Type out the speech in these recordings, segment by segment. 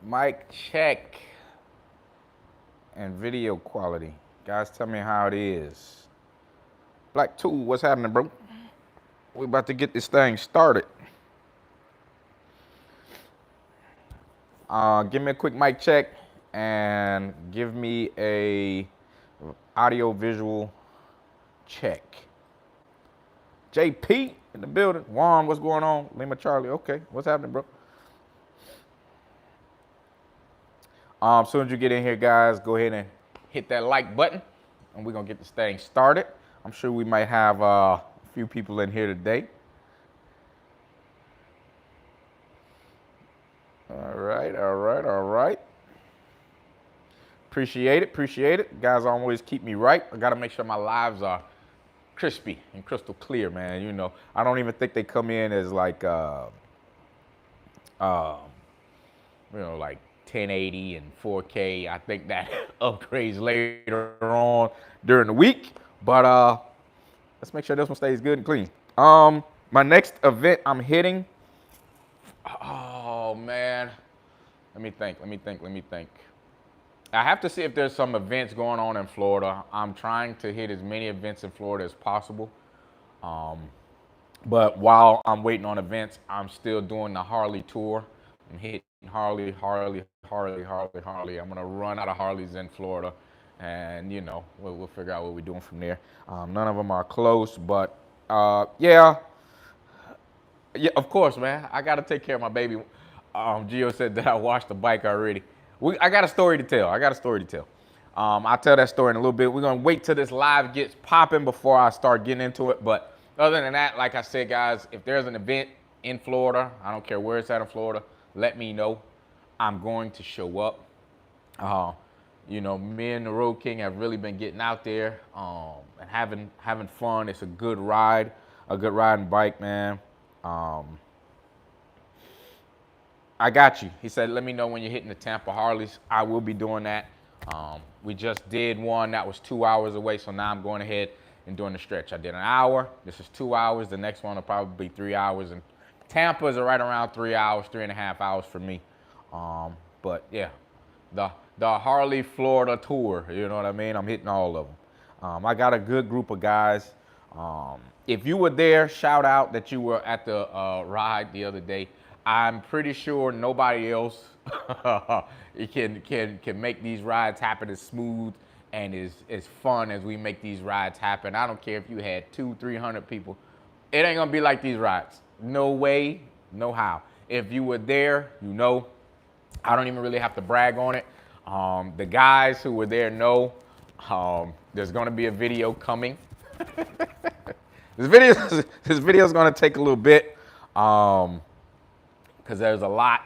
Mic check and video quality. Guys, tell me how it is. Black 2, what's happening, bro? We about to get this thing started. Give me a quick mic check and give me a audio visual check. JP in the building. Juan, what's going on? Lima Charlie, okay. What's happening, bro? As soon as you get in here, guys, go ahead and hit that like button, and we're gonna get this thing started. I'm sure we might have a few people in here today. All right, all right, all right. Appreciate it, appreciate it. Guys always keep me right. I gotta make sure my lives are crispy and crystal clear, man. You know, I don't even think they come in as like, like 1080 and 4K. I think that upgrades later on during the week. But let's make sure this one stays good and clean. My next event I'm hitting. Oh man, let me think. I have to see if there's some events going on in Florida. I'm trying to hit as many events in Florida as possible. But while I'm waiting on events, I'm still doing the Harley tour. I'm hitting Harley. I'm gonna run out of Harleys in Florida, and you know we'll figure out what we're doing from there. None of them are close, but yeah, of course, man. I gotta take care of my baby. Gio said that I washed the bike already. I got a story to tell. I'll tell that story in a little bit. We're gonna wait till this live gets popping before I start getting into it. But other than that, like I said, guys, if there's an event in Florida, I don't care where it's at in Florida, let me know. I'm going to show up. You know, me and the Road King have really been getting out there and having fun. It's a good ride, a good riding bike, man. I got you. He said, let me know when you're hitting the Tampa Harleys. I will be doing that. We just did one that was 2 hours away, so now I'm going ahead and doing the stretch. I did an hour. This is 2 hours. The next one will probably be 3 hours. And Tampa is right around 3 hours, 3.5 hours for me. But yeah, the Harley Florida tour, you know what I mean? I'm hitting all of them. I got a good group of guys. If you were there, shout out that you were at the ride the other day. I'm pretty sure nobody else can make these rides happen as smooth and as fun as we make these rides happen. I don't care if you had 200-300 people. It ain't gonna be like these rides. No way, no how. If you were there, you know. I don't even really have to brag on it. The guys who were there know there's gonna be a video coming. This video is gonna take a little bit. Because there's I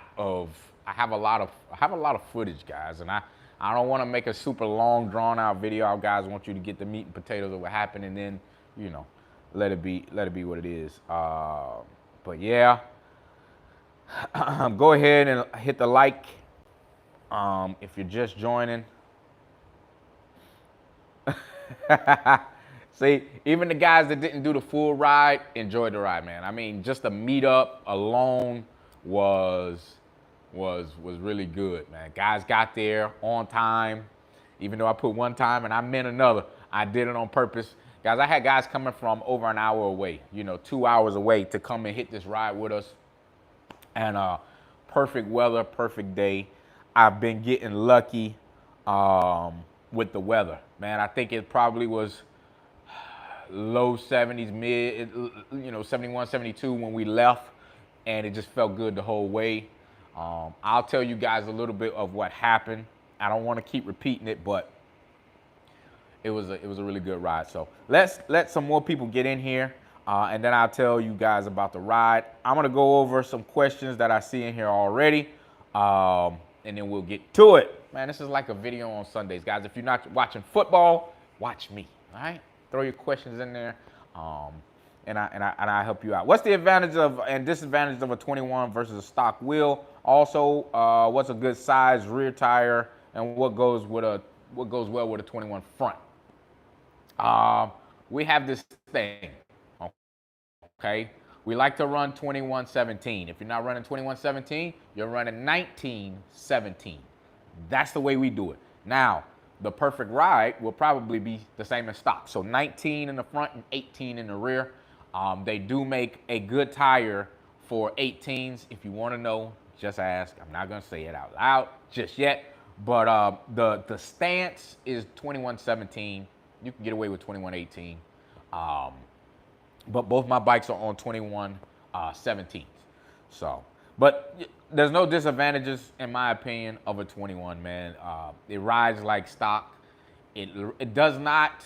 have a lot of footage, guys, and I don't want to make a super long, drawn out video. I guys want you to get the meat and potatoes of what happened, and then you know, let it be what it is. But yeah, go ahead and hit the like if you're just joining. See, even the guys that didn't do the full ride enjoyed the ride, man. I mean, just the meetup alone was really good, man. Guys got there on time, even though I put one time and I meant another. I did it on purpose. Guys, I had guys coming from over an hour away, 2 hours away to come and hit this ride with us. And perfect weather, perfect day. I've been getting lucky with the weather, man. I think it probably was low 70s, mid, 71, 72 when we left, and it just felt good the whole way. I'll tell you guys a little bit of what happened. I don't want to keep repeating it, but it was a really good ride. So let's let some more people get in here, and then I'll tell you guys about the ride. I'm gonna go over some questions that I see in here already, and then we'll get to it. Man, this is like a video on Sundays, guys. If you're not watching football, watch me. All right, throw your questions in there. And I help you out. What's the advantage of and disadvantage of a 21 versus a stock wheel? Also, what's a good size rear tire, and what goes well with a 21 front? We have this thing, okay? We like to run 2117. If you're not running 2117, you're running 1917. That's the way we do it. Now, the perfect ride will probably be the same as stock. So 19 in the front and 18 in the rear. They do make a good tire for 18s. If you want to know, just ask. I'm not going to say it out loud just yet. But the stance is 2117. You can get away with 2118. But both my bikes are on 2117s. So, but there's no disadvantages, in my opinion, of a 21, man. It rides like stock. It does not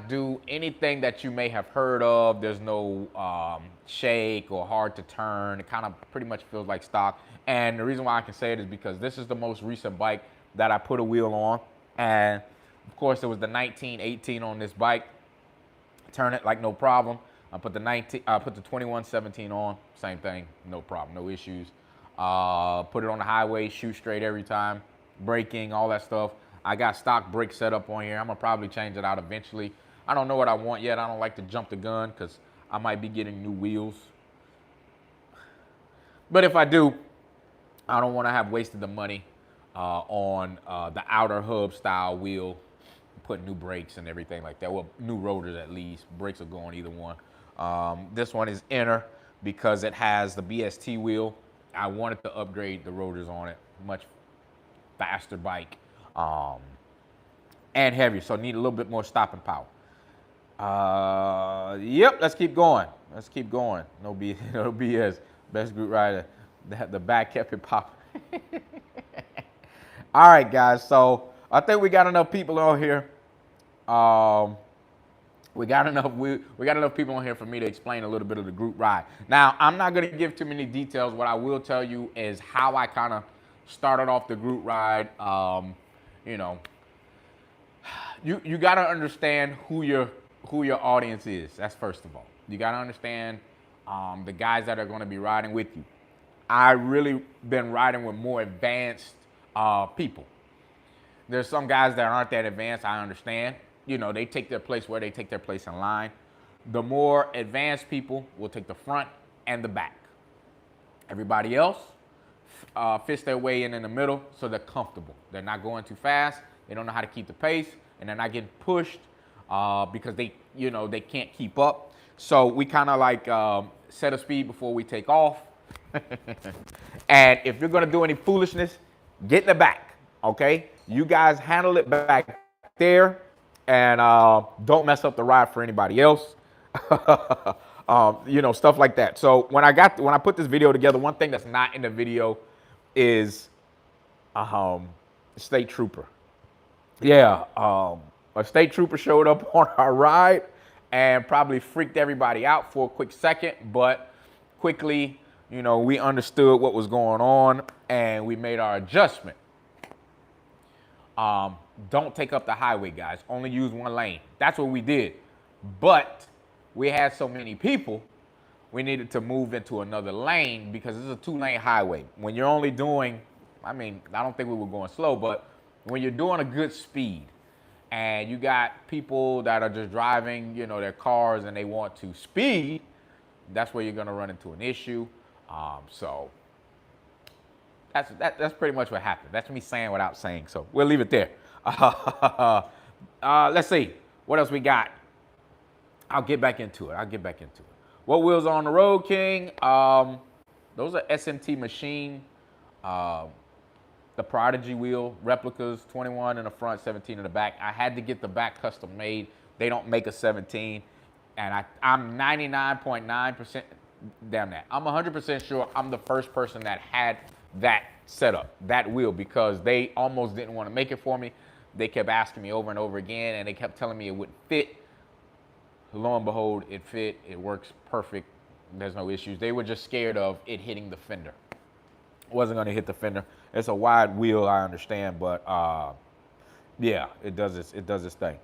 do anything that you may have heard of. There's no shake or hard to turn. It kind of pretty much feels like stock. And the reason why I can say it is because this is the most recent bike that I put a wheel on. And of course, it was the 1918 on this bike. Turn it like no problem. I put the 2117 on, same thing, no problem, no issues. Put it on the highway, shoot straight every time, braking, all that stuff. I got stock brake set up on here. I'm gonna probably change it out eventually. I don't know what I want yet. I don't like to jump the gun because I might be getting new wheels. But if I do, I don't want to have wasted the money on the outer hub style wheel, put new brakes and everything like that. Well, new rotors at least. Brakes will go on either one. This one is inner because it has the BST wheel. I wanted to upgrade the rotors on it. Much faster bike and heavier, so need a little bit more stopping power. Yep, let's keep going. Let's keep going. No BS. Best group rider. The back kept it popping. All right, guys. So I think we got enough people on here. We got enough people on here for me to explain a little bit of the group ride. Now, I'm not going to give too many details. What I will tell you is how I kind of started off the group ride. You know, you got to understand who your audience is. That's first of all. You got to understand the guys that are going to be riding with you. I really been riding with more advanced people. There's some guys that aren't that advanced. I understand. You know, they take their place where they take their place in line. The more advanced people will take the front and the back. Everybody else fits their way in the middle, so they're comfortable. They're not going too fast. They don't know how to keep the pace, and they're not getting pushed because they can't keep up. So we kind of like set a speed before we take off. And if you're gonna do any foolishness, get in the back, okay? You guys handle it back there, and don't mess up the ride for anybody else. You know, stuff like that. So when I put this video together, one thing that's not in the video is state trooper. Yeah, a state trooper showed up on our ride and probably freaked everybody out for a quick second, but quickly, you know, we understood what was going on and we made our adjustment. Don't take up the highway, guys. Only use one lane. That's what we did. But we had so many people, we needed to move into another lane because it's a 2-lane highway. When you're only doing, I mean, I don't think we were going slow, but when you're doing a good speed and you got people that are just driving, you know, their cars and they want to speed, that's where you're going to run into an issue. So that's pretty much what happened. That's me saying without saying. So we'll leave it there. Let's see what else we got. I'll get back into it. What wheels are on the road, King? Those are SMT Machine, the Prodigy wheel replicas, 21 in the front, 17 in the back. I had to get the back custom made. They don't make a 17, and I'm 99.9%. Damn that. I'm 100% sure I'm the first person that had that setup, that wheel, because they almost didn't want to make it for me. They kept asking me over and over again, and they kept telling me it wouldn't fit. Lo and behold, it fit. It works perfect. There's no issues. They were just scared of it hitting the fender. It wasn't going to hit the fender. It's a wide wheel, I understand, but yeah, it does its thing.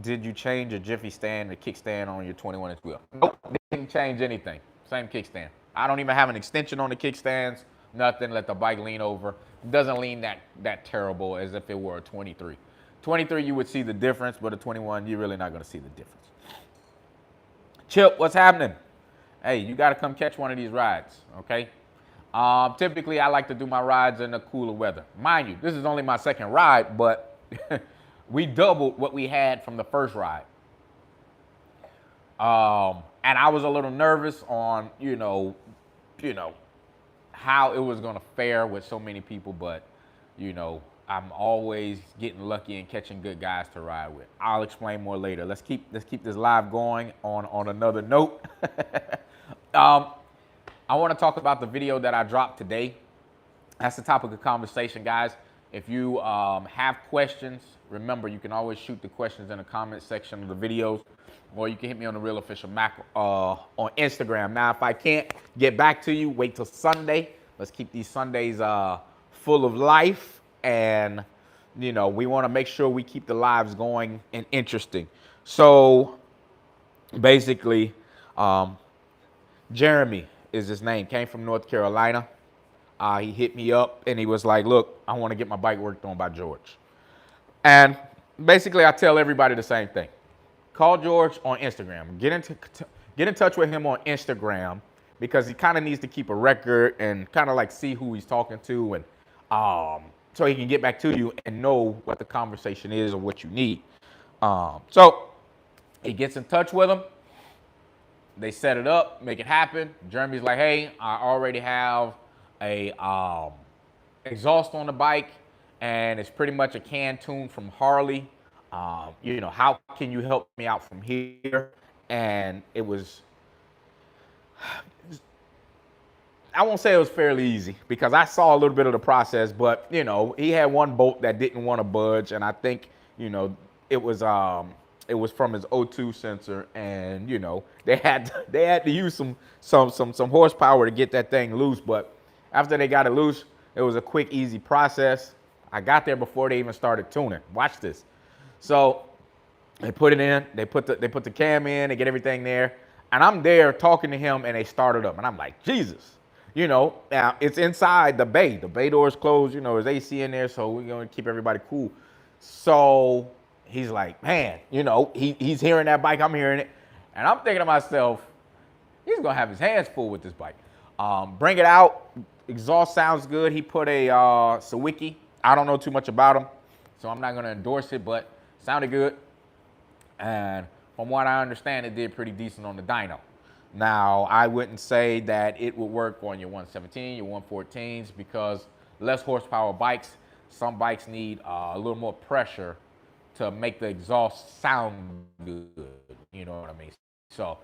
Did you change a jiffy stand, the kickstand on your 21-inch wheel? Nope, didn't change anything. Same kickstand. I don't even have an extension on the kickstands. Nothing. Let the bike lean over. It doesn't lean that terrible as if it were a 23. 23, you would see the difference, but a 21, you're really not going to see the difference. Chip, what's happening? Hey, you got to come catch one of these rides, okay? Typically, I like to do my rides in the cooler weather. Mind you, this is only my second ride, but we doubled what we had from the first ride. And I was a little nervous on, how it was gonna fare with so many people, but I'm always getting lucky and catching good guys to ride with. I'll explain more later. Let's keep this live going on another note. I want to talk about the video that I dropped today. That's the topic of conversation, guys. If you have questions, remember you can always shoot the questions in the comment section of the videos, or you can hit me on the Real Official Mac on Instagram. Now, if I can't get back to you, wait till Sunday. Let's keep these Sundays full of life, and we want to make sure we keep the lives going and interesting. So, basically, Jeremy is his name. Came from North Carolina. He hit me up and he was like, "Look, I want to get my bike worked on by George." And basically, I tell everybody the same thing. Call George on Instagram. Get in touch with him on Instagram, because he kind of needs to keep a record and kind of like see who he's talking to, and so he can get back to you and know what the conversation is or what you need. So he gets in touch with him. They set it up, make it happen. Jeremy's like, "Hey, I already have a exhaust on the bike, and it's pretty much a can tune from Harley. How can you help me out from here?" And it was, I won't say it was fairly easy, because I saw a little bit of the process, but he had one bolt that didn't want to budge, and I think it was from his O2 sensor, and they had to use some horsepower to get that thing loose. But after they got it loose, it was a quick, easy process. I got there before they even started tuning. Watch this. So they put it in, they put the cam in, they get everything there, and I'm there talking to him, and they started up, and I'm like, Jesus. Now it's inside the bay. The bay door is closed. There's AC in there, so we're gonna keep everybody cool. So he's like, man, he's hearing that bike, I'm hearing it. And I'm thinking to myself, he's gonna have his hands full with this bike. Bring it out, exhaust sounds good. He put a Sawicki. I don't know too much about him, so I'm not gonna endorse it, but sounded good. And from what I understand, it did pretty decent on the dyno. Now, I wouldn't say that it would work on your 117, your 114s, because less horsepower bikes, some bikes need a little more pressure to make the exhaust sound good, you know what I mean? So,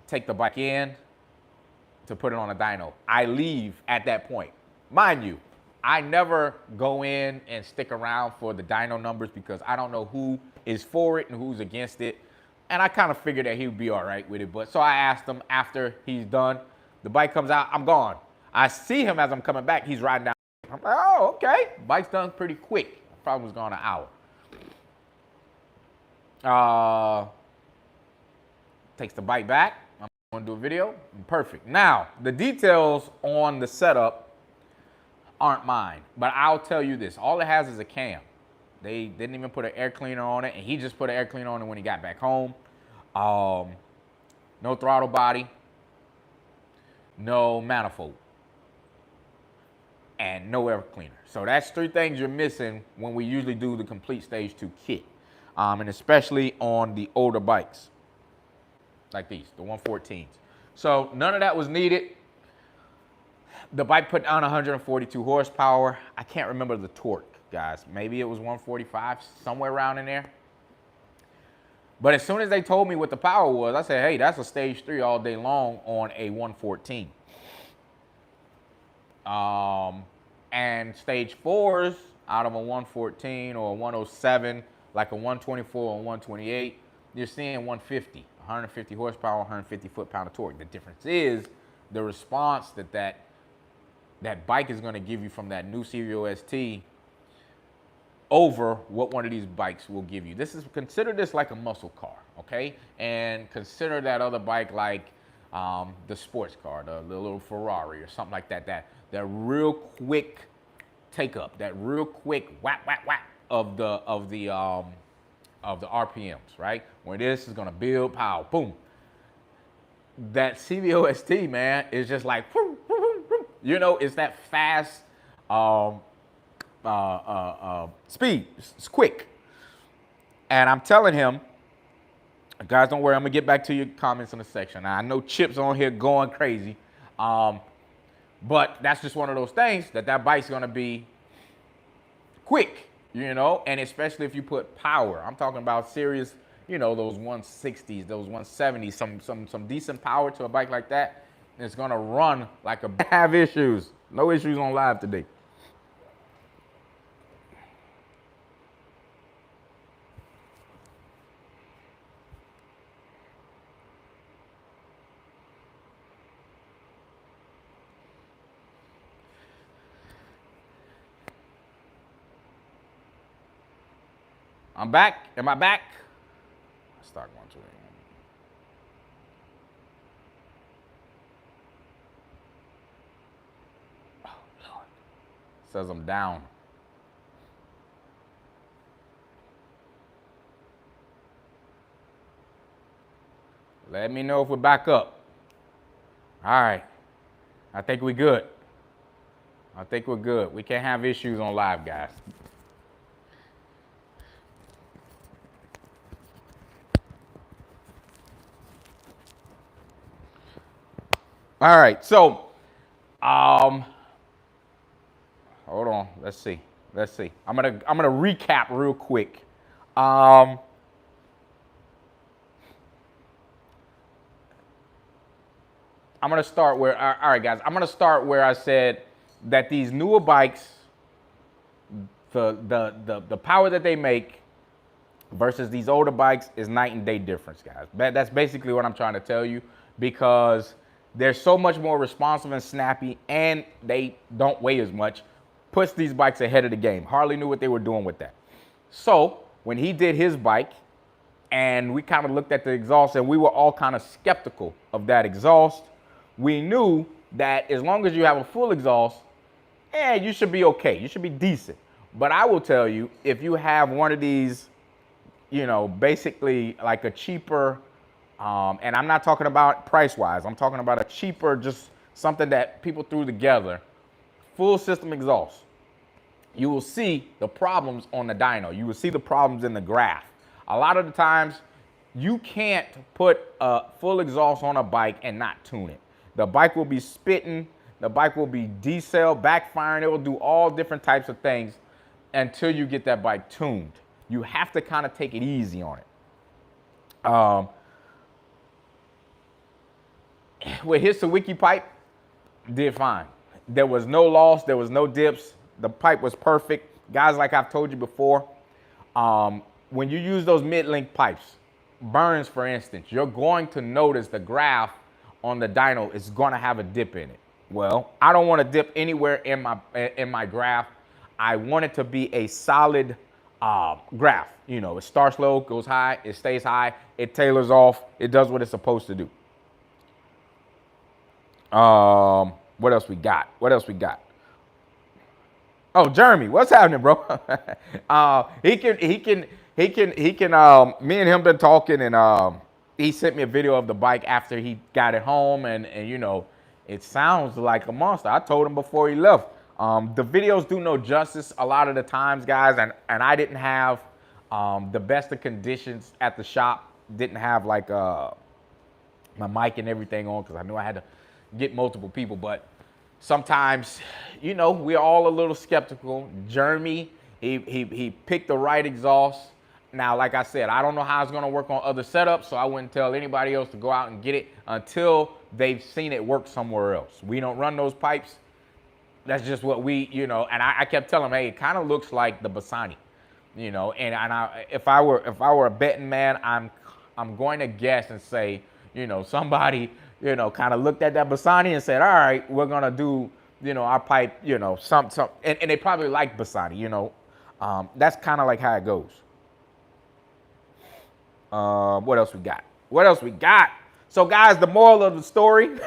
take the bike in to put it on a dyno. I leave at that point. Mind you, I never go in and stick around for the dyno numbers, because I don't know who is for it and who's against it. And I kind of figured that he would be all right with it. But so I asked him after he's done. The bike comes out, I'm gone. I see him as I'm coming back, he's riding down. I'm like, oh, okay. Bike's done pretty quick. Probably was gone an hour. Takes the bike back. I'm gonna do a video. Perfect. Now, the details on the setup aren't mine, but I'll tell you this. All it has is a cam. They didn't even put an air cleaner on it, and he just put an air cleaner on it when he got back home. No throttle body, no manifold, and no air cleaner. So that's three things you're missing when we usually do the complete stage 2 kit, and especially on the older bikes like these, the 114s. So none of that was needed. The bike put down 142 horsepower. I can't remember the torque, guys. Maybe it was 145, somewhere around in there. But as soon as they told me what the power was, I said, hey, that's a stage 3 all day long on a 114. And stage 4s out of a 114 or a 107, like a 124 or 128, you're seeing 150, 150 horsepower, 150 foot-pound of torque. The difference is the response that bike is going to give you from that new Serial ST over what one of these bikes will give you. Consider this like a muscle car, okay? And consider that other bike like the sports car, the little Ferrari or something like that. That real quick take up, that real quick whap whap whap of the of the RPMs, right? Where this is gonna build power, boom. That CVOST, man, is just like, you know, it's that fast speed. It's quick. And I'm telling him, guys, don't worry, I'm gonna get back to your comments in a section. Now, I know Chip's on here going crazy, but that's just one of those things that bike's gonna be quick, you know, and especially if you put power. I'm talking about serious, you know, those 160s, those 170s, some decent power to a bike like that. It's gonna run like a have issues. No issues on live today. I'm back. Am I back? Stock 121. Oh, Lord. Says I'm down. Let me know if we're back up. All right. I think we're good. I think we're good. We can't have issues on live, guys. All right, so, hold on. Let's see. I'm gonna recap real quick. I'm gonna start where. All right, guys. I'm gonna start where I said that these newer bikes, the power that they make versus these older bikes is night and day difference, guys. That's basically what I'm trying to tell you, because they're so much more responsive and snappy, and they don't weigh as much. Puts these bikes ahead of the game. Harley knew what they were doing with that. So when he did his bike, and we kind of looked at the exhaust, and we were all kind of skeptical of that exhaust, we knew that as long as you have a full exhaust, you should be okay. You should be decent. But I will tell you, if you have one of these, you know, basically like a cheaper, and I'm not talking about price-wise. I'm talking about a cheaper, just something that people threw together, full system exhaust. You will see the problems on the dyno. You will see the problems in the graph. A lot of the times, you can't put a full exhaust on a bike and not tune it. The bike will be spitting. The bike will be decel, backfiring. It will do all different types of things until you get that bike tuned. You have to kind of take it easy on it. With his Sawicki pipe, did fine. There was no loss. There was no dips. The pipe was perfect. Guys, like I've told you before, when you use those mid-length pipes, burns for instance, you're going to notice the graph on the dyno is going to have a dip in it. Well, I don't want to dip anywhere in my graph. I want it to be a solid graph. You know, it starts low, goes high, it stays high, it tailors off, it does what it's supposed to do. What else we got? Oh, Jeremy, what's happening, bro? He can. Me and him been talking, and he sent me a video of the bike after he got it home, and you know, it sounds like a monster. I told him before he left. The videos do no justice a lot of the times, guys, and I didn't have the best of conditions at the shop. Didn't have like my mic and everything on, because I knew I had to get multiple people, but sometimes, you know, we're all a little skeptical. Jeremy, he picked the right exhaust. Now, like I said, I don't know how it's going to work on other setups, so I wouldn't tell anybody else to go out and get it until they've seen it work somewhere else. We don't run those pipes. That's just what we, you know, and I kept telling him, hey, it kind of looks like the Bassani, you know, and if I were a betting man, I'm going to guess and say, you know, somebody, you know, kind of looked at that Bassani and said, all right, we're going to do, you know, our pipe, you know, and they probably like Bassani, you know. That's kind of like how it goes. What else we got? So, guys, the moral of the story,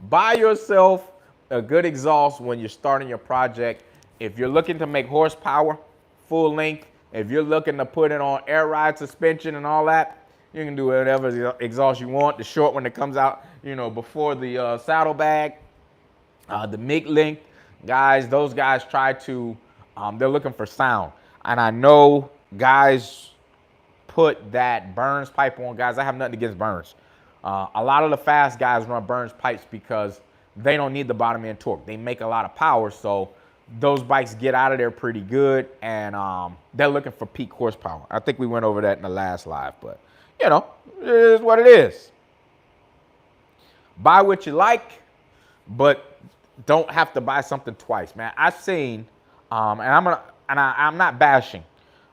buy yourself a good exhaust when you're starting your project. If you're looking to make horsepower, full length, If you're looking to put it on air ride suspension and all that, you can do whatever exhaust you want. The short one that comes out, before the saddlebag, the mid length, guys, those guys try to, they're looking for sound. And I know guys put that Burns pipe on. Guys, I have nothing against Burns. A lot of the fast guys run Burns pipes because they don't need the bottom end torque. They make a lot of power, so those bikes get out of there pretty good, and they're looking for peak horsepower. I think we went over that in the last live, but it is what it is. Buy what you like, but don't have to buy something twice, man. I've seen, and I'm not bashing,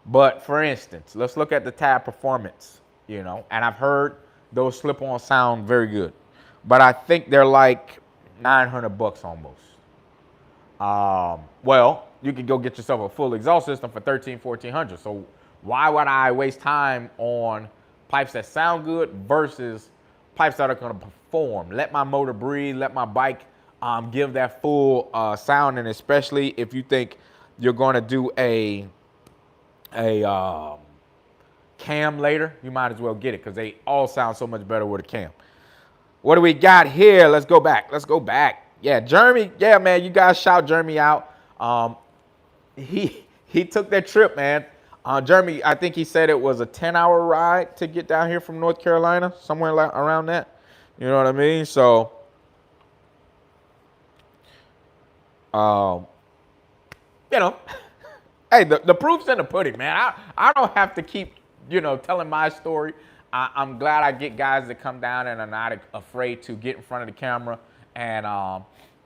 but for instance, let's look at the Tab Performance, and I've heard those slip-on sound very good, but I think they're like $900 almost. Well, you could go get yourself a full exhaust system for $1,300, $1,400. So why would I waste time on pipes that sound good versus pipes that are going to perform? Let my motor breathe. Let my bike give that full sound. And especially if you think you're going to do a cam later, you might as well get it because they all sound so much better with a cam. What do we got here? Let's go back. Yeah, Jeremy. Yeah, man, you guys shout Jeremy out. He took that trip, man. Jeremy, I think he said it was a 10-hour ride to get down here from North Carolina, somewhere around that. You know what I mean? So, hey, the proof's in the pudding, man. I don't have to keep, telling my story. I'm glad I get guys that come down and are not afraid to get in front of the camera and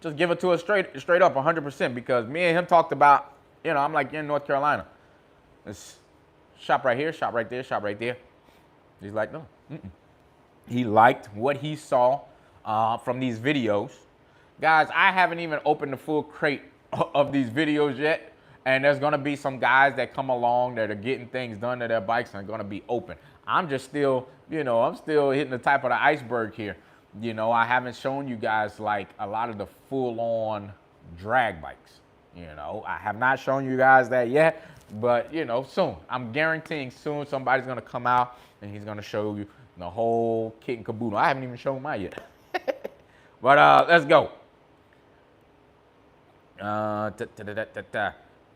just give it to us straight up 100%, because me and him talked about, I'm like, you're in North Carolina. Let's shop right here, shop right there, shop right there. He's like, no. He liked what he saw from these videos. Guys, I haven't even opened the full crate of these videos yet. And there's going to be some guys that come along that are getting things done to their bikes and are going to be open. I'm just still, I'm still hitting the type of the iceberg here. I haven't shown you guys like a lot of the full-on drag bikes. I have not shown you guys that yet, but soon. I'm guaranteeing soon somebody's going to come out and he's going to show you the whole kit and caboodle. I haven't even shown mine yet. But let's go.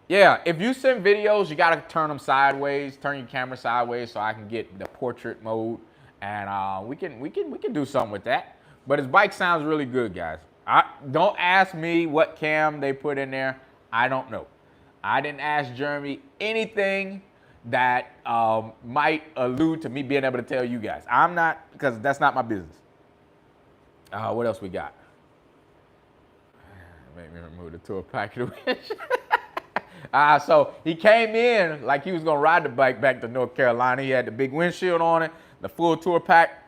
Yeah, if you send videos, you gotta turn them sideways, turn your camera sideways so I can get the portrait mode, and we can do something with that. But his bike sounds really good, guys. Don't ask me what cam they put in there. I don't know. I didn't ask Jeremy anything that might allude to me being able to tell you guys. I'm not, because that's not my business. What else we got? Make me remove the tour package. So he came in like he was going to ride the bike back to North Carolina. He had the big windshield on it, the full tour pack.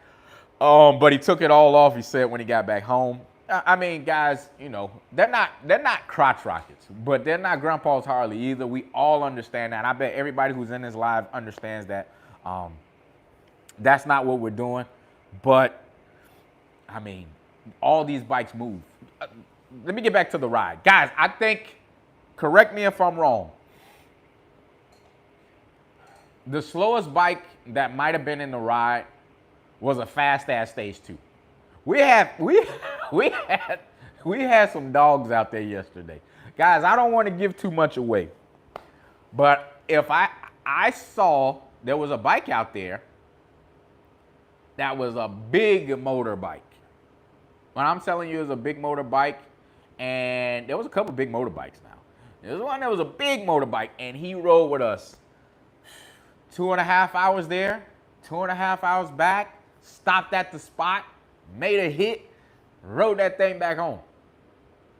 But he took it all off, he said, when he got back home. I mean, guys, they're not crotch rockets, but they're not Grandpa's Harley either. We all understand that. I bet everybody who's in this live understands that. That's not what we're doing. But, I mean, all these bikes move. Let me get back to the ride. Guys, I think, correct me if I'm wrong, the slowest bike that might have been in the ride was a fast-ass Stage 2. We had some dogs out there yesterday. Guys, I don't want to give too much away, but if I saw there was a bike out there that was a big motorbike. When I'm telling you it was a big motorbike, and there was a couple big motorbikes now. There was one that was a big motorbike, and he rode with us 2.5 hours there, 2.5 hours back, stopped at the spot, made a hit, rode that thing back home.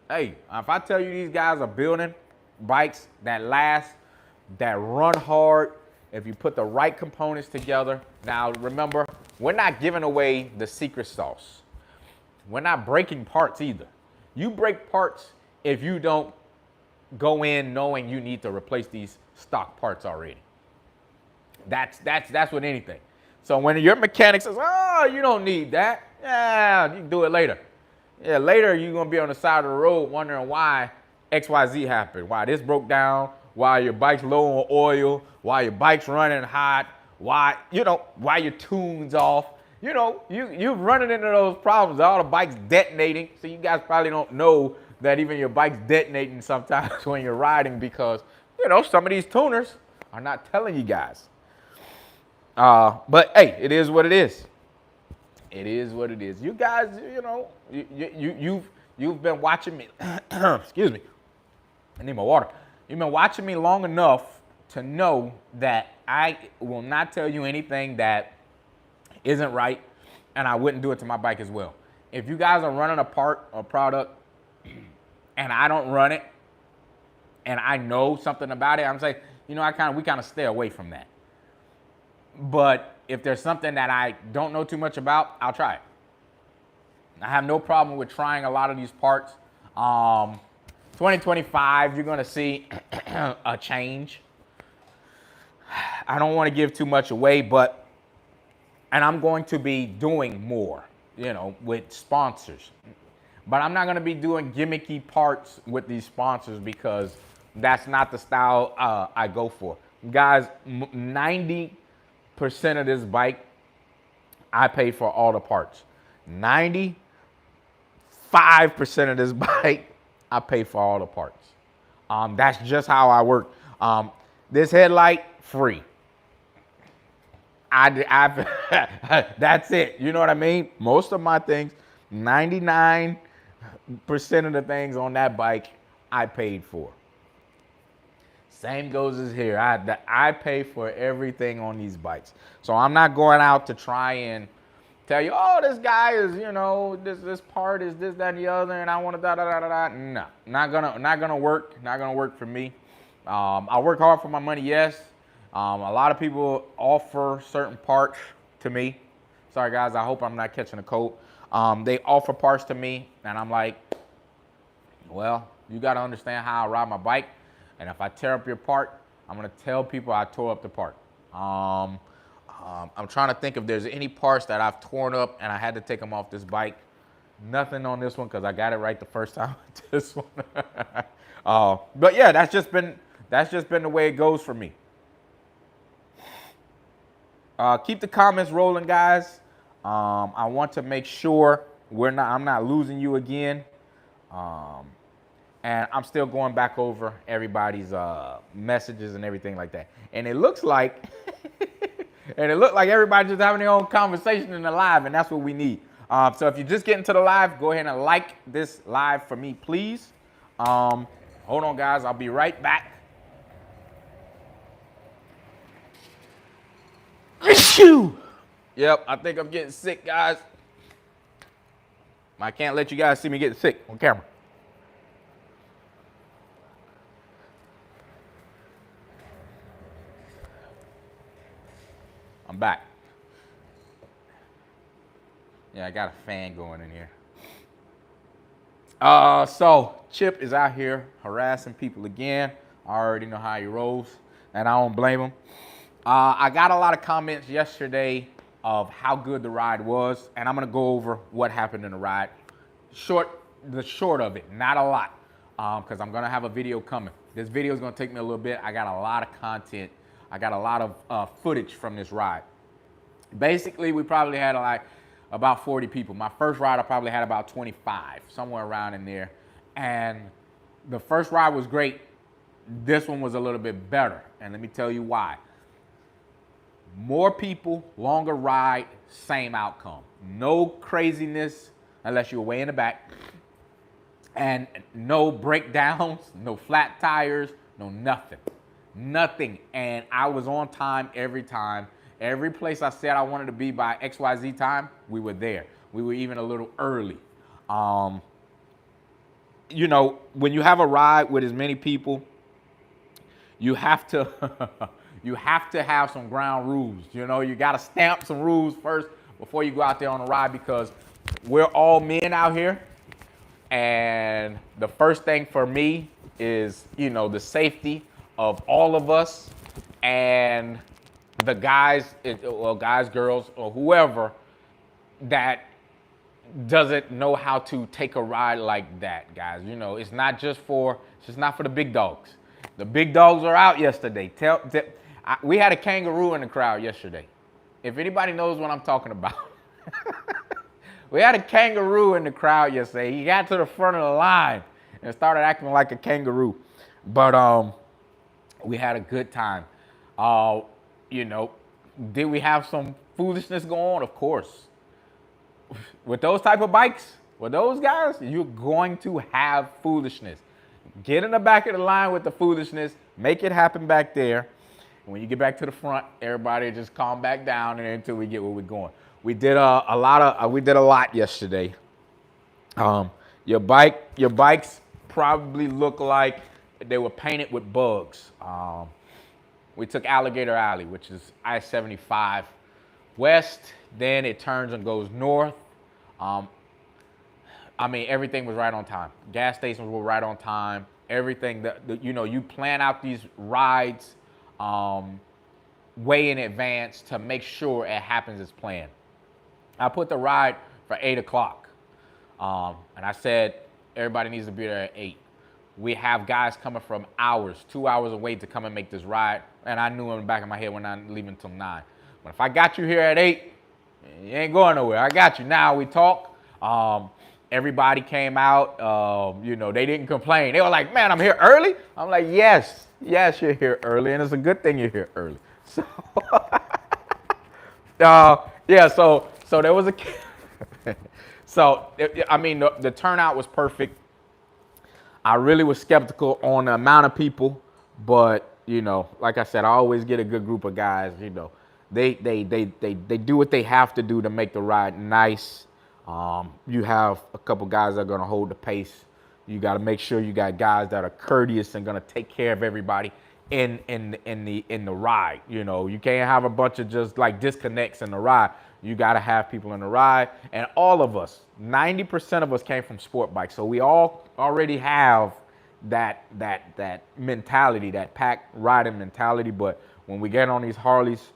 Hey, if I tell you these guys are building bikes that last, that run hard, if you put the right components together. Now, remember, we're not giving away the secret sauce. We're not breaking parts either. You break parts if you don't go in knowing you need to replace these stock parts already. That's with anything. So when your mechanic says, oh, you don't need that, yeah, you can do it later. Yeah, later you're going to be on the side of the road wondering why XYZ happened, why this broke down, while your bike's low on oil, while your bike's running hot, while your tune's off. You're running into those problems. All the bikes detonating. So you guys probably don't know that even your bike's detonating sometimes when you're riding because, some of these tuners are not telling you guys. But hey, it is what it is. It is what it is. You guys, you've been watching me. Excuse me. I need my water. You've been watching me long enough to know that I will not tell you anything that isn't right, and I wouldn't do it to my bike as well. If you guys are running a part or product and I don't run it and I know something about it, I'm saying, we kind of stay away from that. But if there's something that I don't know too much about, I'll try it. I have no problem with trying a lot of these parts. 2025, you're gonna see a change. I don't want to give too much away, and I'm going to be doing more, with sponsors. But I'm not gonna be doing gimmicky parts with these sponsors because that's not the style I go for. Guys, 90% of this bike, I paid for all the parts. 95% of this bike, I pay for all the parts. That's just how I work. This headlight, free. That's it. You know what I mean? Most of my things, 99% of the things on that bike, I paid for. Same goes as here. I pay for everything on these bikes. So I'm not going out to try and tell you, oh, this guy is, this part is this, that, and the other, and I want to da. No, not gonna work. Not gonna work for me. I work hard for my money, yes. A lot of people offer certain parts to me. Sorry, guys. I hope I'm not catching a cold. They offer parts to me, and I'm like, well, you got to understand how I ride my bike. And if I tear up your part, I'm going to tell people I tore up the part. I'm trying to think if there's any parts that I've torn up and I had to take them off this bike. Nothing on this one because I got it right the first time with this one. But yeah, that's just been the way it goes for me. Keep the comments rolling, guys. I want to make sure I'm not losing you again. And I'm still going back over everybody's messages and everything like that. And it looks like everybody's just having their own conversation in the live, and that's what we need. So if you're just getting to the live, go ahead and like this live for me, please. Hold on, guys. I'll be right back. Yep, I think I'm getting sick, guys. I can't let you guys see me getting sick on camera. I'm back. Yeah, I got a fan going in here. So Chip is out here harassing people again. I already know how he rolls, and I don't blame him. I got a lot of comments yesterday of how good the ride was, and I'm gonna go over what happened in the ride. The short of it, not a lot, because I'm gonna have a video coming. This video is gonna take me a little bit. I got a lot of content. I got a lot of footage from this ride. Basically, we probably had like about 40 people. My first ride, I probably had about 25, somewhere around in there. And the first ride was great. This one was a little bit better, and let me tell you why. More people, longer ride, same outcome. No craziness unless you're way in the back. And no breakdowns, no flat tires, no nothing. Nothing. And I was on time every time. Every place I said I wanted to be by XYZ time, we were there. We were even a little early. When you have a ride with as many people, you have to you have to have some ground rules. You got to stamp some rules first before you go out there on a ride, because we're all men out here. And the first thing for me is, the safety of all of us and the guys, girls, or whoever that doesn't know how to take a ride like that, guys. It's not for the big dogs. The big dogs are out yesterday. We had a kangaroo in the crowd yesterday. If anybody knows what I'm talking about. We had a kangaroo in the crowd yesterday. He got to the front of the line and started acting like a kangaroo. But we had a good time. You know, did we have some foolishness going on? Of course. With those type of bikes, with those guys, you're going to have foolishness. Get in the back of the line with the foolishness. Make it happen back there. When you get back to the front, everybody just calm back down and until we get where we're going. We did a lot yesterday. Your bikes probably look like they were painted with bugs. We took Alligator Alley, which is I-75 west. Then it turns and goes north. I mean, everything was right on time. Gas stations were right on time. Everything that you know, you plan out these rides way in advance to make sure it happens as planned. I put the ride for 8 o'clock. And I said, everybody needs to be there at 8. We have guys coming from 2 hours away to come and make this ride. And I knew in the back of my head we're not leaving until 9. But if I got you here at 8, you ain't going nowhere. I got you. Now we talk. Everybody came out. You know, they didn't complain. They were like, man, I'm here early. I'm like, yes, you're here early. And it's a good thing you're here early. So, yeah, so there was a, I mean, the turnout was perfect. I really was skeptical on the amount of people, but, you know, like I said, I always get a good group of guys, you know. They do what they have to do to make the ride nice. You have a couple guys that are going to hold the pace. You got to make sure you got guys that are courteous and going to take care of everybody in the ride. You know, you can't have a bunch of just like disconnects in the ride. You got to have people in the ride. And all of us, 90% of us came from sport bikes. So we all already have that mentality, that pack riding mentality. But when we get on these Harleys,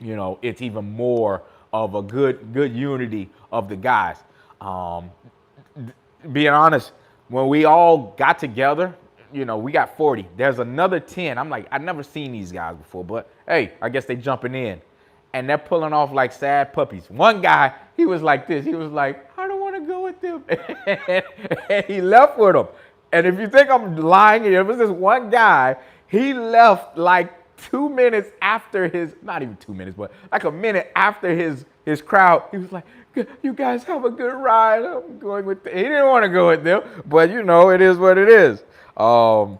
you know, it's even more of a good unity of the guys. Being honest, when we all got together, you know, we got 40. There's another 10. I'm like, I've never seen these guys before, but hey, I guess they jumping in. And they're pulling off like sad puppies. One guy, he was like this. He was like, I don't want to go with them. And he left with them. And if you think I'm lying, it was this one guy, he left like 2 minutes after his, not even 2 minutes, but like a minute after his crowd. He was like, you guys have a good ride. I'm going with them. He didn't want to go with them, but you know, it is what it is. So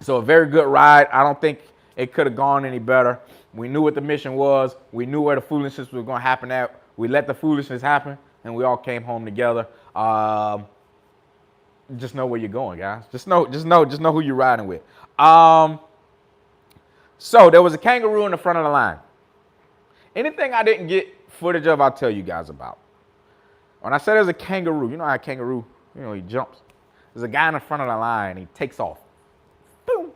a very good ride. I don't think it could have gone any better. We knew what the mission was. We knew where the foolishness was going to happen at. We let the foolishness happen, and we all came home together. Just know where you're going, guys. Just know who you're riding with. So there was a kangaroo in the front of the line. Anything I didn't get footage of, I'll tell you guys about. When I said there's a kangaroo, you know how a kangaroo, you know, he jumps. There's a guy in the front of the line, he takes off. Boom.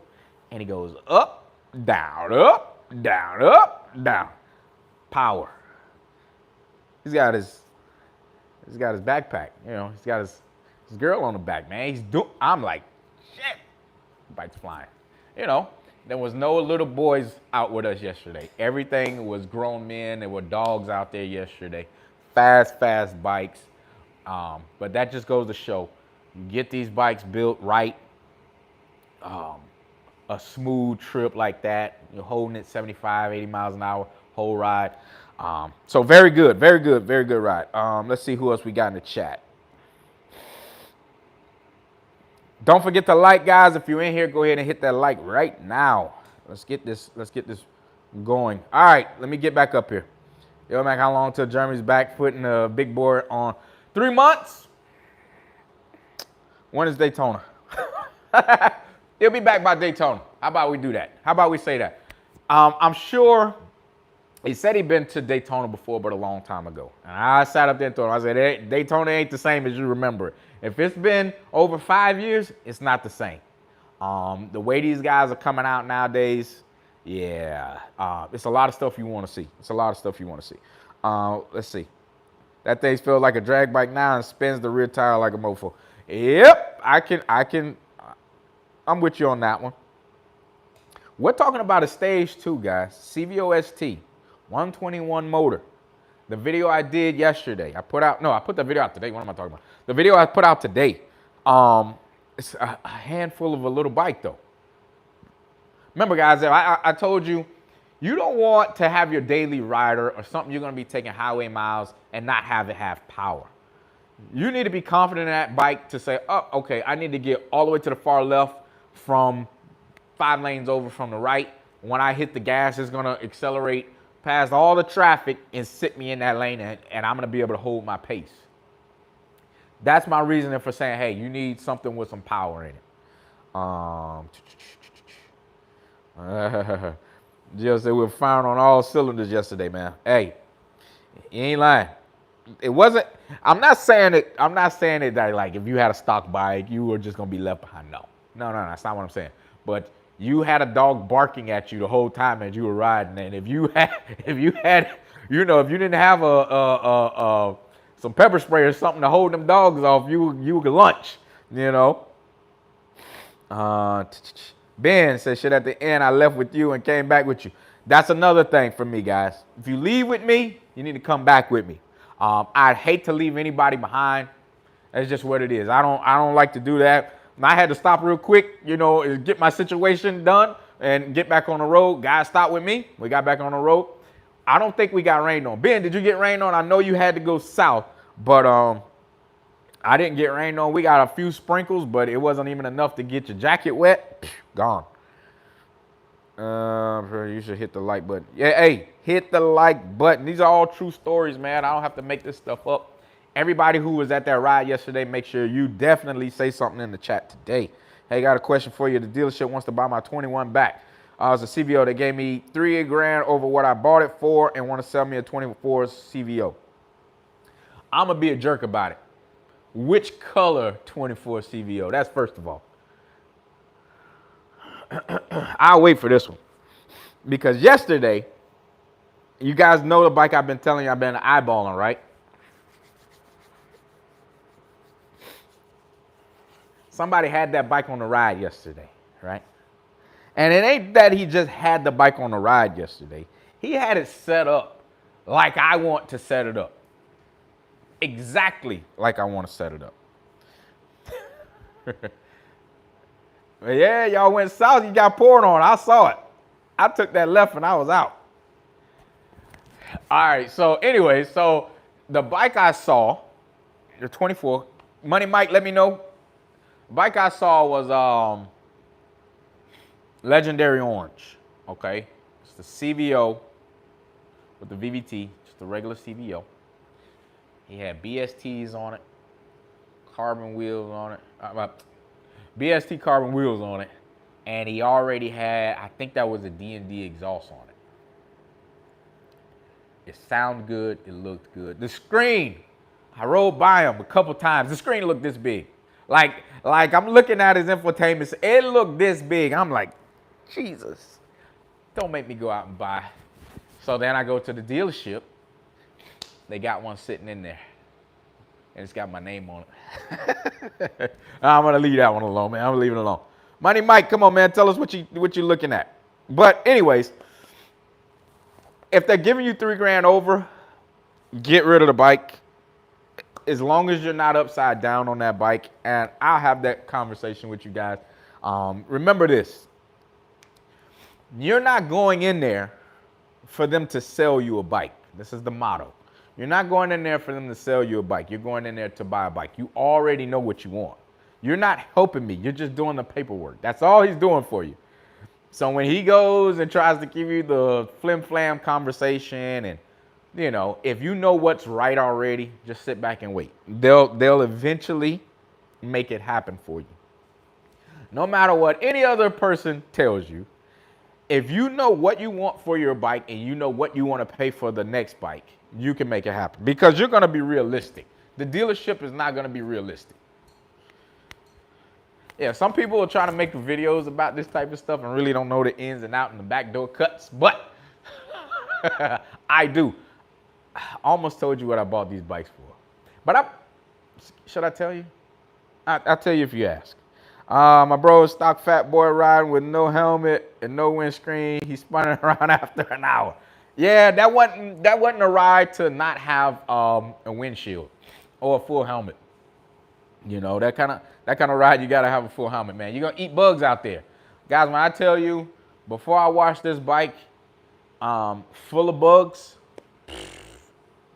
And he goes up, down, up, down, up, down. Power. He's got his backpack, you know, he's got his girl on the back, man. I'm like, shit. Bike's flying. You know, there was no little boys out with us yesterday. Everything was grown men. There were dogs out there yesterday. Fast bikes. But that just goes to show, you get these bikes built right, a smooth trip like that, you're holding it 75, 80 miles an hour, whole ride. So very good ride. Let's see who else we got in the chat. Don't forget to like, guys. If you're in here, go ahead and hit that like right now. Let's get this going. All right, let me get back up here. Yo, Mac, how long till Jeremy's back putting the big board on? 3 months. When is Daytona? He'll be back by Daytona. How about we do that? How about we say that? I'm sure he said he'd been to Daytona before, but a long time ago. And I sat up there and told him, I said, hey, Daytona ain't the same as you remember it. If it's been over 5 years, it's not the same. The way these guys are coming out nowadays, yeah, it's a lot of stuff you want to see. Let's see. That thing feels like a drag bike now and spins the rear tire like a mofo. Yep, I can. I'm with you on that one. We're talking about a stage 2, guys. CVO ST, 121 motor. The video I did yesterday, I put the video out today. What am I talking about? The video I put out today. It's a handful of a little bike, though. Remember, guys, I told you, you don't want to have your daily rider or something you're going to be taking highway miles and not have it have power. You need to be confident in that bike to say, oh, okay, I need to get all the way to the far left from 5 lanes over from the right. When I hit the gas, it's going to accelerate past all the traffic and sit me in that lane, and I'm going to be able to hold my pace. That's my reasoning for saying, hey, you need something with some power in it. Just said we were firing on all cylinders yesterday, man. Hey, you ain't lying. It wasn't. I'm not saying it that like if you had a stock bike, you were just gonna be left behind. No, that's not what I'm saying. But you had a dog barking at you the whole time as you were riding, and if you didn't have some pepper spray or something to hold them dogs off, you could lunch, you know. Ben said, shit, at the end, I left with you and came back with you. That's another thing for me, guys. If you leave with me, you need to come back with me. I'd hate to leave anybody behind. That's just what it is. I don't like to do that. I had to stop real quick, you know, get my situation done and get back on the road. Guys stopped with me. We got back on the road. I don't think we got rained on. Ben, did you get rained on? I know you had to go south, but I didn't get rained on. We got a few sprinkles, but it wasn't even enough to get your jacket wet. Gone. You should hit the like button. Yeah, hey, hit the like button. These are all true stories, man. I don't have to make this stuff up. Everybody who was at that ride yesterday, make sure you definitely say something in the chat today. Hey, got a question for you. The dealership wants to buy my 21 back. It's a CVO. They gave me $3 grand over what I bought it for and want to sell me a 24 CVO. I'm going to be a jerk about it. Which color 24 CVO? That's first of all. I'll wait for this one. Because yesterday, you guys know the bike I've been telling you I've been eyeballing, right? Somebody had that bike on the ride yesterday, right? And it ain't that he just had the bike on the ride yesterday. He had it set up like I want to set it up. Exactly like I want to set it up. Yeah, y'all went south, you got poured on. I saw it. I took that left and I was out. All right, so anyway, so the bike I saw, the 24, Money Mike, let me know. The bike I saw was Legendary Orange, okay? It's the CVO with the VVT, just the regular CVO. He had BSTs on it, carbon wheels on it, BST carbon wheels on it, and he already had, I think that was a D&D exhaust on it. It sounded good, it looked good. The screen, I rode by him a couple times. The screen looked this big. Like I'm looking at his infotainment, it looked this big. I'm like, Jesus, don't make me go out and buy. So then I go to the dealership. They got one sitting in there, and it's got my name on it. I'm gonna leave that one alone, man. I'm gonna leave it alone. Money Mike, come on, man. Tell us what you're looking at. But anyways, if they're giving you $3 grand over, get rid of the bike. As long as you're not upside down on that bike, and I'll have that conversation with you guys. Remember this. You're not going in there for them to sell you a bike. This is the motto. You're not going in there for them to sell you a bike. You're going in there to buy a bike. You already know what you want. You're not helping me. You're just doing the paperwork. That's all he's doing for you. So when he goes and tries to give you the flim-flam conversation, and you know, if you know what's right already, just sit back and wait. They'll eventually make it happen for you. No matter what any other person tells you, if you know what you want for your bike and you know what you want to pay for the next bike, you can make it happen because you're going to be realistic. The dealership is not going to be realistic. Yeah, some people are trying to make videos about this type of stuff and really don't know the ins and outs and the backdoor cuts, but I do. I almost told you what I bought these bikes for. But should I tell you? I'll tell you if you ask. My bro, stock fat boy riding with no helmet and no windscreen. He spun around after an hour. Yeah, that wasn't a ride to not have a windshield or a full helmet. You know, that kind of ride, you gotta have a full helmet, man. You're gonna eat bugs out there. Guys, when I tell you, before I washed this bike full of bugs,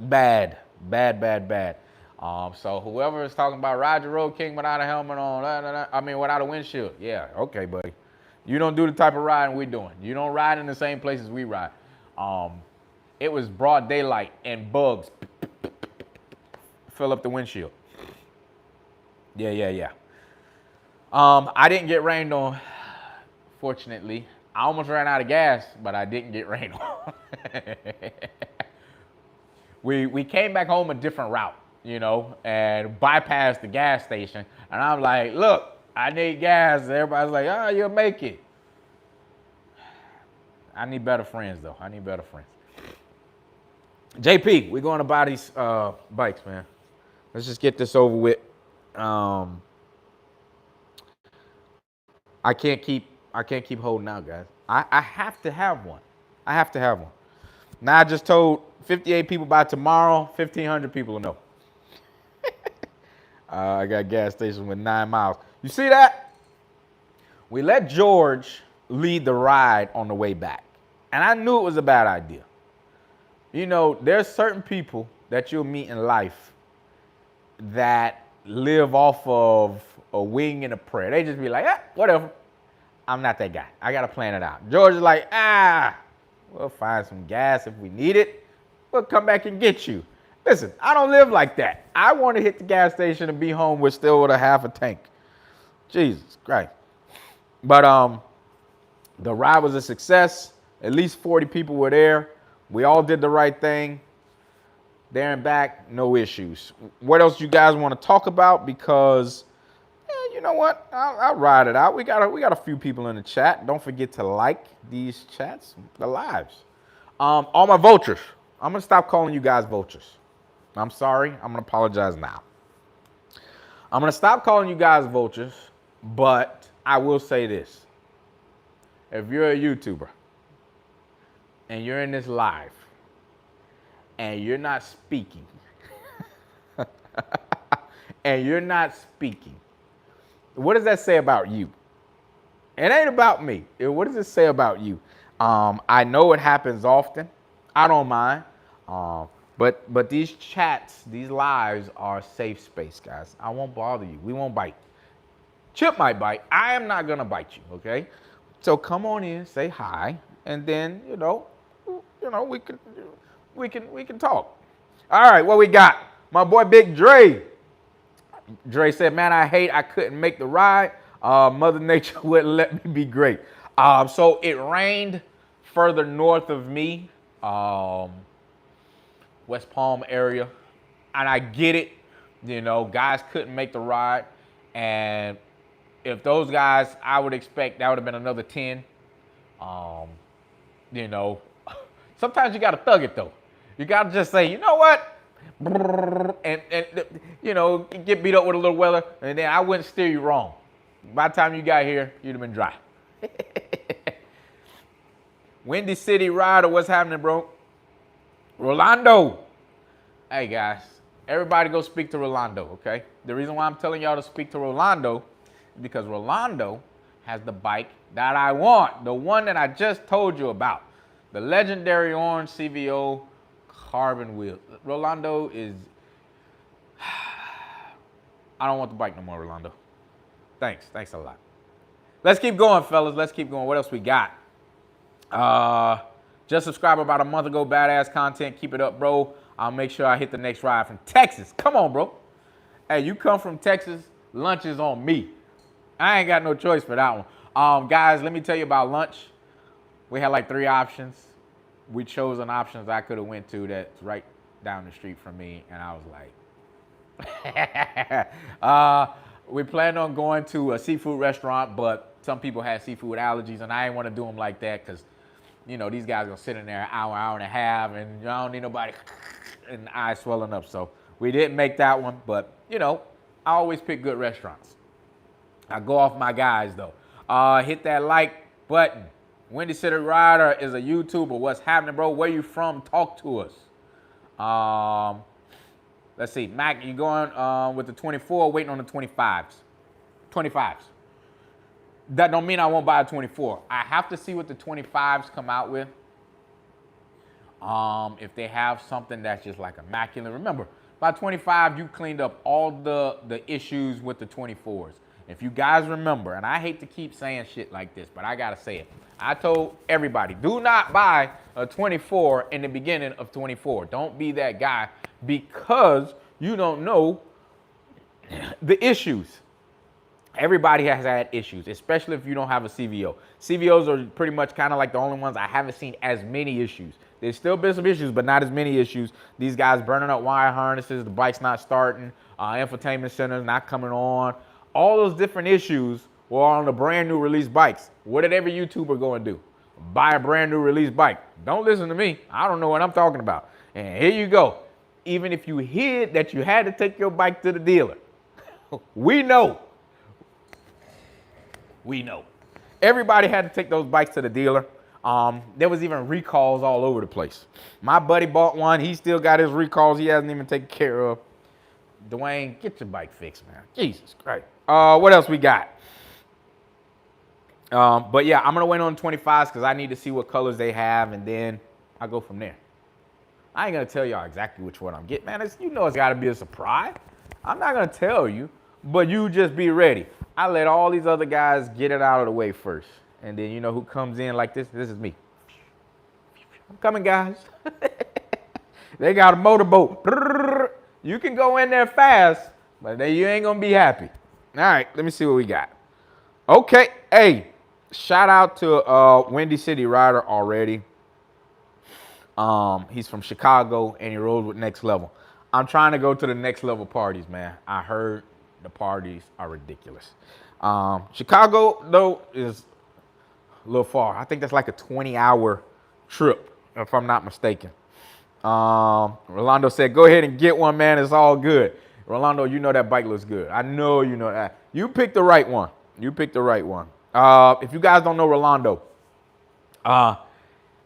bad, bad, bad, bad. So whoever is talking about ride your Road King without a helmet on, without a windshield, yeah, okay, buddy. You don't do the type of riding we're doing. You don't ride in the same places we ride. It was broad daylight and bugs fill up the windshield. Yeah. I didn't get rained on, fortunately. I almost ran out of gas, but I didn't get rained on. We came back home a different route, you know, and bypassed the gas station. And I'm like, look, I need gas. And everybody's like, oh, you'll make it. I need better friends, though. I need better friends. JP, we're going to buy these bikes, man. Let's just get this over with. I can't keep holding out, guys. I have to have one. I have to have one. Now I just told 58 people by tomorrow, 1,500 people will know. I got a gas station with 9 miles. You see that? We let George lead the ride on the way back. And I knew it was a bad idea. You know, there's certain people that you'll meet in life that live off of a wing and a prayer. They just be like, whatever. I'm not that guy. I got to plan it out. George is like, we'll find some gas if we need it. We'll come back and get you. Listen, I don't live like that. I want to hit the gas station and be home with a half a tank. Jesus Christ. But the ride was a success. At least 40 people were there. We all did the right thing. There and back, no issues. What else you guys want to talk about? Because, you know what? I'll ride it out. We got a few people in the chat. Don't forget to like these chats, the lives. All my vultures. I'm going to stop calling you guys vultures. I'm sorry. I'm going to apologize now. I'm going to stop calling you guys vultures, but I will say this. If you're a YouTuber and you're in this live and you're not speaking, what does that say about you? It ain't about me. What does it say about you? I know it happens often. I don't mind. But these chats, these lives are safe space, guys. I won't bother you. We won't bite. Chip might bite. I am not gonna bite you, okay? So come on in, say hi, and then we can talk. All right, what we got? My boy Big Dre. Dre said, man, I couldn't make the ride. Mother Nature wouldn't let me be great. So it rained further north of me, West Palm area. And I get it, guys couldn't make the ride. And if those guys, I would expect that would have been another 10. Sometimes you got to thug it though. You got to just say, you know what? And get beat up with a little weather, and then I wouldn't steer you wrong. By the time you got here, you'd have been dry. Windy City Rider, what's happening, bro? Rolando. Hey, guys. Everybody go speak to Rolando, okay? The reason why I'm telling y'all to speak to Rolando is because Rolando has the bike that I want. The one that I just told you about. The legendary orange CVO carbon wheel. Rolando is... I don't want the bike no more, Rolando. Thanks a lot. Let's keep going, fellas. Let's keep going. What else we got? Just subscribed about a month ago. Badass content. Keep it up, bro. I'll make sure I hit the next ride from Texas. Come on, bro. Hey, you come from Texas, lunch is on me. I ain't got no choice for that one. Guys, let me tell you about lunch. We had like 3 options. We chose an option that I could have went to that's right down the street from me, and I was like, we planned on going to a seafood restaurant, but some people had seafood allergies, and I didn't want to do them like that because, these guys are going to sit in there an hour and a half, and I don't need nobody and eyes swelling up. So we didn't make that one, but, I always pick good restaurants. I go off my guys though. Hit that like button. Windy City Rider is a YouTuber. What's happening, bro? Where you from? Talk to us. Let's see. Mac, you going with the 24, waiting on the 25s. 25s. That don't mean I won't buy a 24. I have to see what the 25s come out with. If they have something that's just like immaculate. Remember, by 25, you cleaned up all the issues with the 24s. If you guys remember, and I hate to keep saying shit like this, but I gotta say it. I told everybody, do not buy a 24 in the beginning of 24. Don't be that guy because you don't know the issues. Everybody has had issues, especially if you don't have a CVO. CVOs are pretty much kind of like the only ones I haven't seen as many issues. There's still been some issues, but not as many issues. These guys burning up wire harnesses, the bike's not starting, infotainment centers not coming on. All those different issues were on the brand new release bikes. What did every YouTuber go and do? Buy a brand new release bike. Don't listen to me. I don't know what I'm talking about. And here you go. Even if you hid that you had to take your bike to the dealer, we know. We know. Everybody had to take those bikes to the dealer. There was even recalls all over the place. My buddy bought one. He still got his recalls he hasn't even taken care of. Dwayne, get your bike fixed, man. Jesus Christ. What else we got? But yeah, I'm going to wait on 25s because I need to see what colors they have, and then I'll go from there. I ain't going to tell y'all exactly which one I'm getting, man. You know it's got to be a surprise. I'm not going to tell you, but you just be ready. I let all these other guys get it out of the way first. And then you know who comes in like this? This is me. I'm coming, guys. They got a motorboat. You can go in there fast, but then you ain't going to be happy. All right, let me see what we got. Okay, hey, shout out to Windy City Rider already. He's from Chicago, and he rolls with Next Level. I'm trying to go to the Next Level parties, man. I heard the parties are ridiculous. Chicago, though, is a little far. I think that's like a 20-hour trip, if I'm not mistaken. Rolando said, go ahead and get one, man. It's all good. Rolando, you know that bike looks good. I know you know that. You picked the right one. You picked the right one. If you guys don't know Rolando,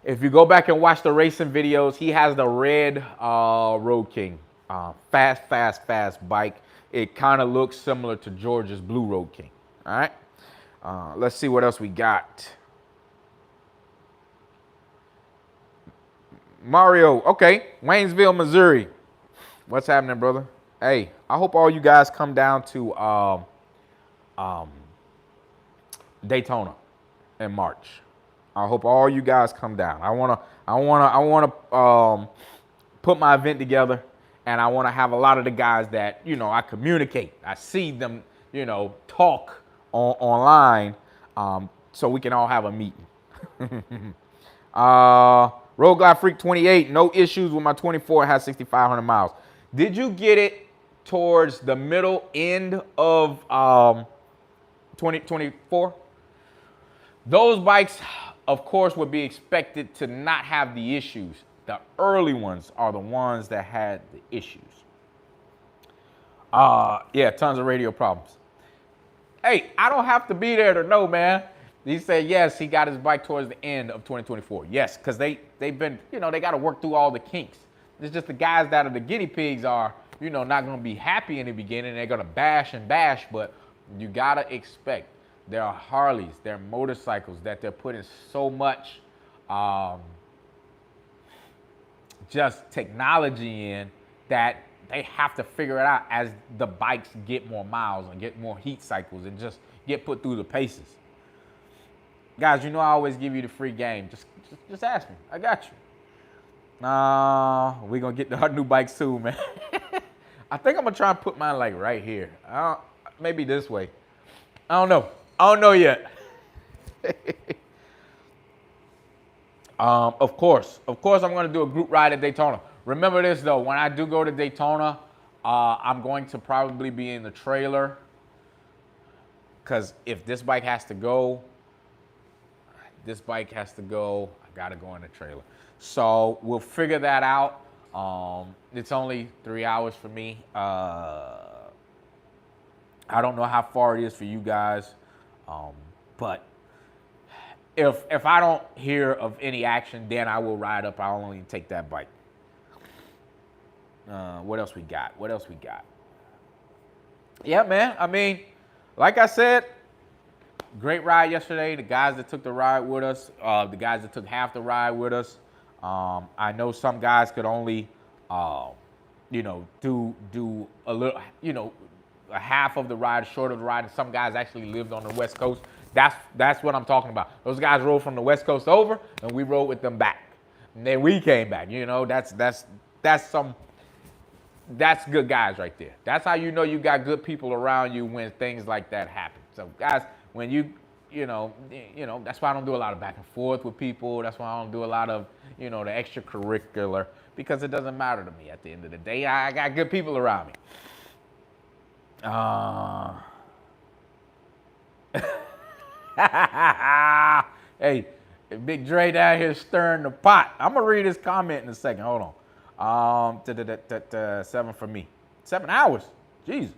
if you go back and watch the racing videos, he has the red Road King. Fast bike. It kind of looks similar to George's blue Road King. All right. Let's see what else we got. Mario, okay. Waynesville, Missouri. What's happening, brother? Hey, I hope all you guys come down to Daytona in March. I hope all you guys come down. I wanna put my event together, and I wanna have a lot of the guys that I communicate. I see them, talk online, so we can all have a meeting. Roadglide Freak 28, no issues with my 24. It has 6,500 miles. Did you get it towards the middle end of 2024? Those bikes, of course, would be expected to not have the issues. The early ones are the ones that had the issues. Yeah, tons of radio problems. Hey, I don't have to be there to know, man. He said, yes, he got his bike towards the end of 2024. Yes, because they've been, they got to work through all the kinks. It's just the guys that are the guinea pigs are, not going to be happy in the beginning. They're going to bash and bash, but you got to expect there are Harleys, there are motorcycles that they're putting so much just technology in that they have to figure it out as the bikes get more miles and get more heat cycles and just get put through the paces. Guys, I always give you the free game. Just ask me. I got you. We're going to get the new bikes soon, man. I think I'm going to try and put mine like right here. Maybe this way. I don't know. I don't know yet. Of course, I'm going to do a group ride at Daytona. Remember this, though. When I do go to Daytona, I'm going to probably be in the trailer. Because if this bike has to go, I got to go in the trailer. So we'll figure that out. It's only 3 hours for me. I don't know how far it is for you guys, but if I don't hear of any action, then I will ride up. I'll only take that bike. What else we got? Yeah, man. I mean, like I said, great ride yesterday. The guys that took the ride with us, the guys that took half the ride with us. I know some guys could only, do a little, a half of the ride, short of the ride. And some guys actually lived on the West Coast. That's what I'm talking about. Those guys rode from the West Coast over, and we rode with them back. And then we came back. That's good guys right there. That's how you know you got good people around you when things like that happen. So guys, when that's why I don't do a lot of back and forth with people. That's why I don't do a lot of, the extracurricular, because it doesn't matter to me at the end of the day. I got good people around me. Hey, Big Dre down here stirring the pot. I'm gonna read his comment in a second. Hold on. 7 for me. 7 hours. Jeez.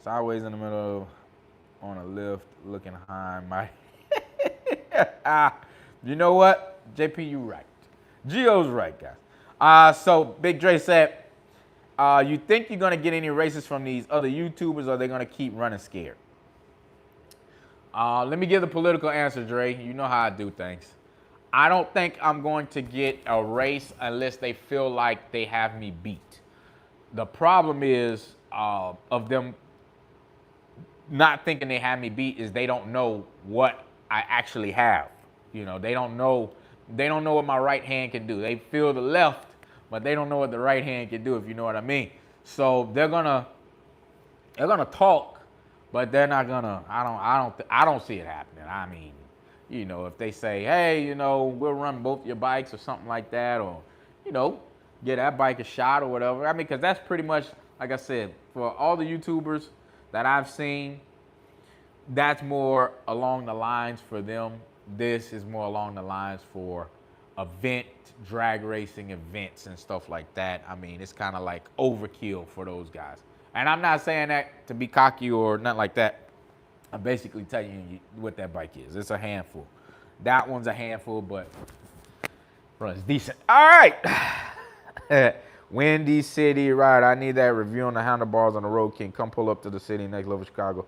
Sideways in the middle on a lift, looking high. You know what? JP, you right. Gio's right, guys. So Big Dre said, you think you're gonna get any races from these other YouTubers, or are they gonna keep running scared? Let me give the political answer, Dre. You know how I do things. I don't think I'm going to get a race unless they feel like they have me beat. The problem is of them not thinking they have me beat is they don't know what I actually have. They don't know what my right hand can do. They feel the left, but they don't know what the right hand can do, if you know what I mean. So they're gonna talk, but they're not gonna. I don't see it happening. I mean, if they say, hey, we'll run both your bikes or something like that, or get that bike a shot or whatever. I mean, because that's pretty much, like I said, for all the YouTubers that I've seen, that's more along the lines for them. This is more along the lines for drag racing events and stuff like that. I mean, it's kind of like overkill for those guys. And I'm not saying that to be cocky or nothing like that. I'm basically telling you what that bike is. It's a handful. That one's a handful, but runs decent. All right. Windy City ride. I need that review on the handlebars on the Road King. Come pull up to the city next level Chicago.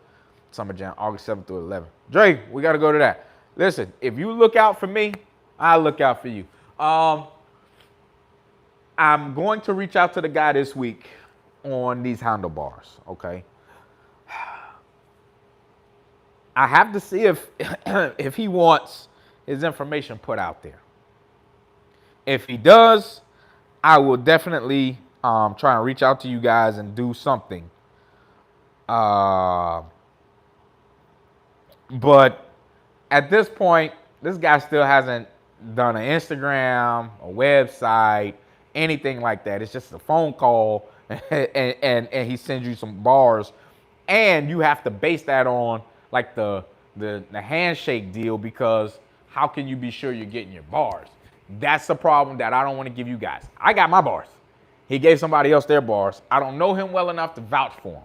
Summer Jam, August 7th through 11th. Dre, we got to go to that. Listen, if you look out for me, I'll look out for you. I'm going to reach out to the guy this week on these handlebars, okay? I have to see if he wants his information put out there. If he does, I will definitely try and reach out to you guys and do something. But at this point, this guy still hasn't done an Instagram, a website, anything like that. It's just a phone call and he sends you some bars. And you have to base that on like the handshake deal, because how can you be sure you're getting your bars? That's the problem that I don't want to give you guys. I got my bars. He gave somebody else their bars. I don't know him well enough to vouch for him.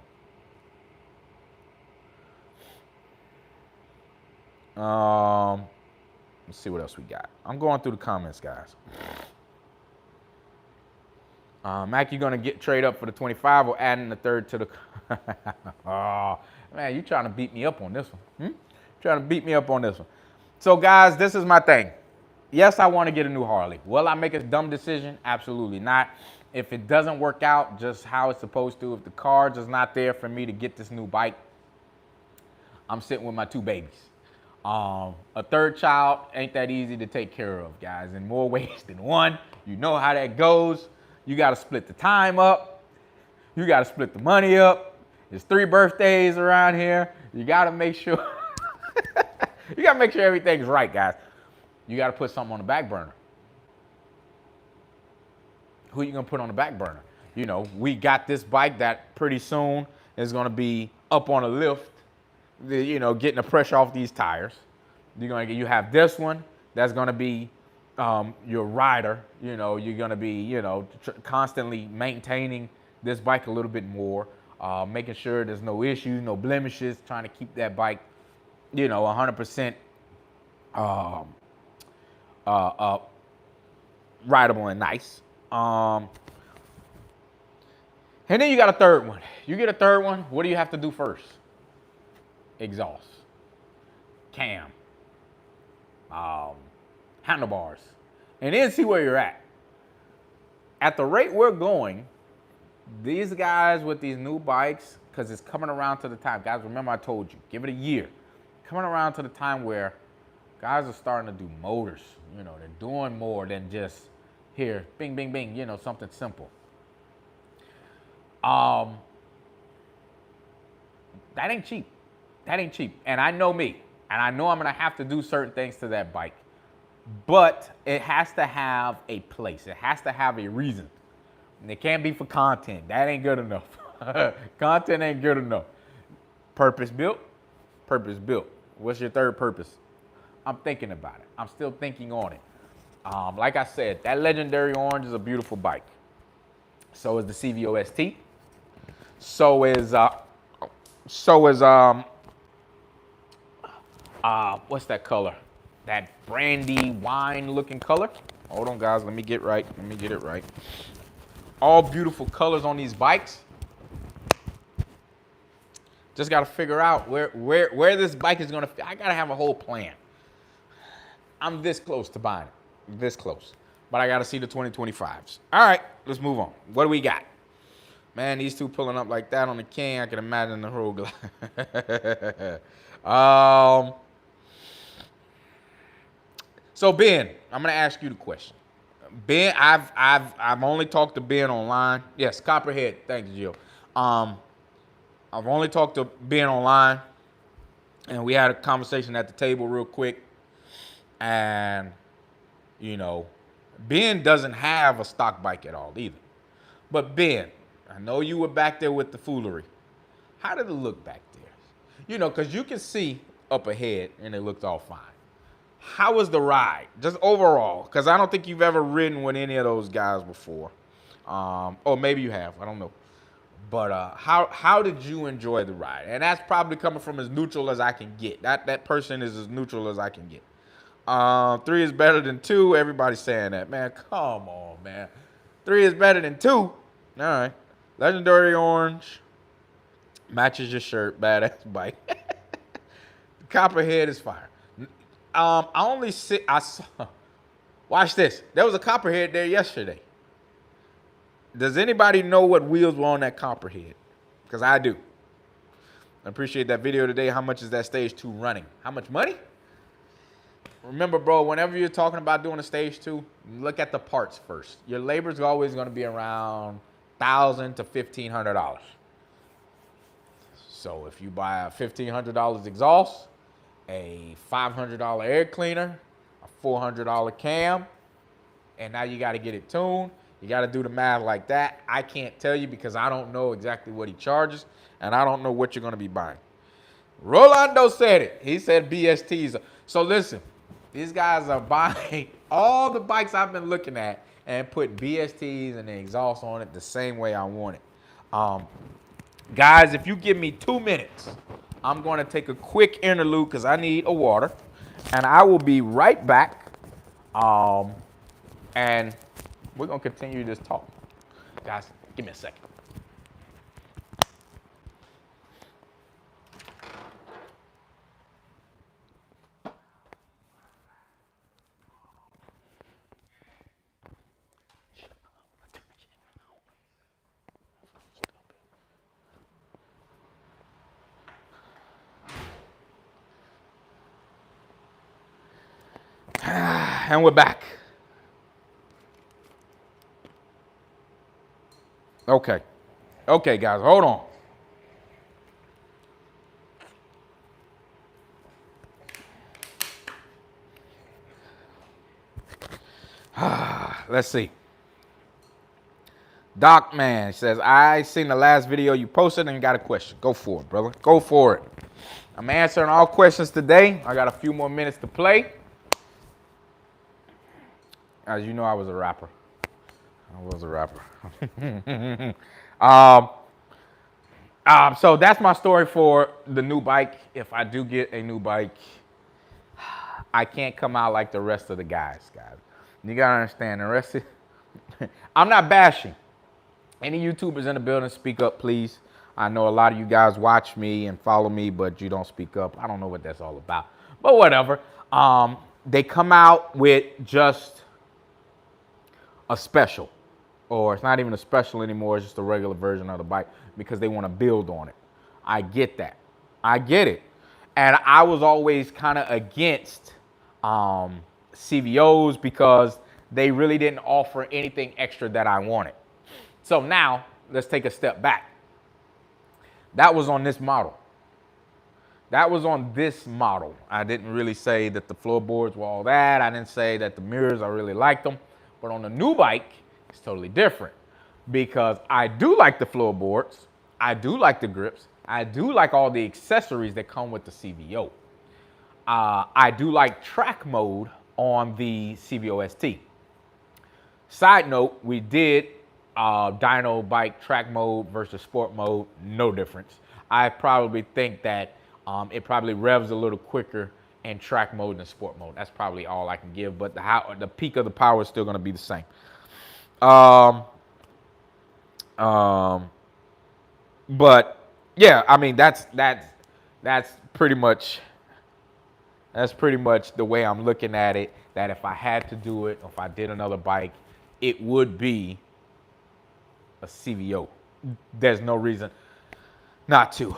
Let's see what else we got. I'm going through the comments, guys. Mac, you gonna trade up for the 25 or adding the third to the? Oh man, you trying to beat me up on this one? Trying to beat me up on this one. So guys, this is my thing. Yes, I want to get a new Harley. Will I make a dumb decision? Absolutely not. If it doesn't work out just how it's supposed to, if the cards is not there for me to get this new bike, I'm sitting with my 2 babies. A third child ain't that easy to take care of, guys, in more ways than one. You know how that goes. You got to split the time up. You got to split the money up. There's 3 birthdays around here. You got to make sure. You got to make sure everything's right, guys. You got to put something on the back burner. Who you going to put on the back burner? We got this bike that pretty soon is going to be up on a lift, getting the pressure off these tires. You have this one that's going to be your rider. You're going to be, constantly maintaining this bike a little bit more. making sure there's no issues, no blemishes, trying to keep that bike, 100% rideable and nice. And then you got a third one. You get a third one, what do you have to do first? Exhaust, cam, handlebars, and then see where you're at. At the rate we're going, these guys with these new bikes, because it's coming around to the time, guys, remember I told you, give it a year. Coming around to the time where guys are starting to do motors. They're doing more than just here, bing, bing, bing, something simple. That ain't cheap. That ain't cheap. And I know me. And I know I'm going to have to do certain things to that bike. But it has to have a place. It has to have a reason. And it can't be for content. That ain't good enough. Content ain't good enough. Purpose built. Purpose built. What's your third purpose? I'm thinking about it. I'm still thinking on it. Like I said, that legendary orange is a beautiful bike. So is the CVOST. So is what's that color? That brandy wine looking color. Hold on, guys. Let me get it right. All beautiful colors on these bikes. Just got to figure out where this bike is going to fit. I got to have a whole plan. I'm this close to buying it. This close. But I got to see the 2025s. All right, let's move on. What do we got? Man, these two pulling up like that on the King, I can imagine the roadglide. So Ben, I'm gonna ask you the question. Ben, I've only talked to Ben online. Yes, Copperhead. Thanks, Jill. I've only talked to Ben online, and we had a conversation at the table real quick. And Ben doesn't have a stock bike at all either. But Ben, I know you were back there with the foolery. How did it look back there? Because you can see up ahead, and it looked all fine. How was the ride, just overall? Because I don't think you've ever ridden with any of those guys before. Or maybe you have. I don't know. But how did you enjoy the ride? And that's probably coming from as neutral as I can get. That person is as neutral as I can get. 3 is better than 2. Everybody's saying that. Man, come on, man. 3 is better than 2. All right. Legendary orange. Matches your shirt. Badass bike. Copperhead is fire. I saw. Watch this. There was a Copperhead there yesterday. Does anybody know what wheels were on that Copperhead? Because I do. I appreciate that video today. How much is that stage 2 running? How much money? Remember, bro, whenever you're talking about doing a stage 2, look at the parts first. Your labor is always going to be around $1,000 to $1,500. So if you buy a $1,500 exhaust, a $500 air cleaner, a $400 cam, and now you got to get it tuned. You got to do the math like that. I can't tell you because I don't know exactly what he charges, and I don't know what you're going to be buying. Rolando said it. He said BSTs. So listen, these guys are buying all the bikes I've been looking at and putting BSTs and the exhaust on it the same way I want it. Guys, if you give me 2 minutes, I'm going to take a quick interlude because I need a water, and I will be right back. And we're going to continue this talk. Guys, give me a second. And we're back. Okay. Okay, guys, hold on. Let's see. Doc Man says, I seen the last video you posted and got a question. Go for it, brother. Go for it. I'm answering all questions today. I got a few more minutes to play. As you know, I was a rapper. So that's my story for the new bike. If I do get a new bike, I can't come out like the rest of the guys. You gotta understand the rest of I'm not bashing. Any YouTubers in the building, speak up, please. I know a lot of you guys watch me and follow me, but you don't speak up. I don't know what that's all about, but whatever. They come out with just a special, or it's not even a special anymore. It's just a regular version of the bike because they want to build on it. I get that. I get it. And I was always kind of against CVOs because they really didn't offer anything extra that I wanted. So now let's take a step back. That was on this model. That was on this model. I didn't really say that the floorboards were all that. I didn't say that the mirrors, I really liked them. But on the new bike, it's totally different because I do like the floorboards. I do like the grips. I do like all the accessories that come with the CVO. I do like track mode on the CVO ST. Side note, we did dyno bike track mode versus sport mode, no difference. I probably think that it probably revs a little quicker in track mode than sport mode. That's probably all I can give, but the peak of the power is still going to be the same. But yeah, I mean that's pretty much the way I'm looking at it. That if I had to do it, if I did another bike, it would be a CVO. There's no reason not to.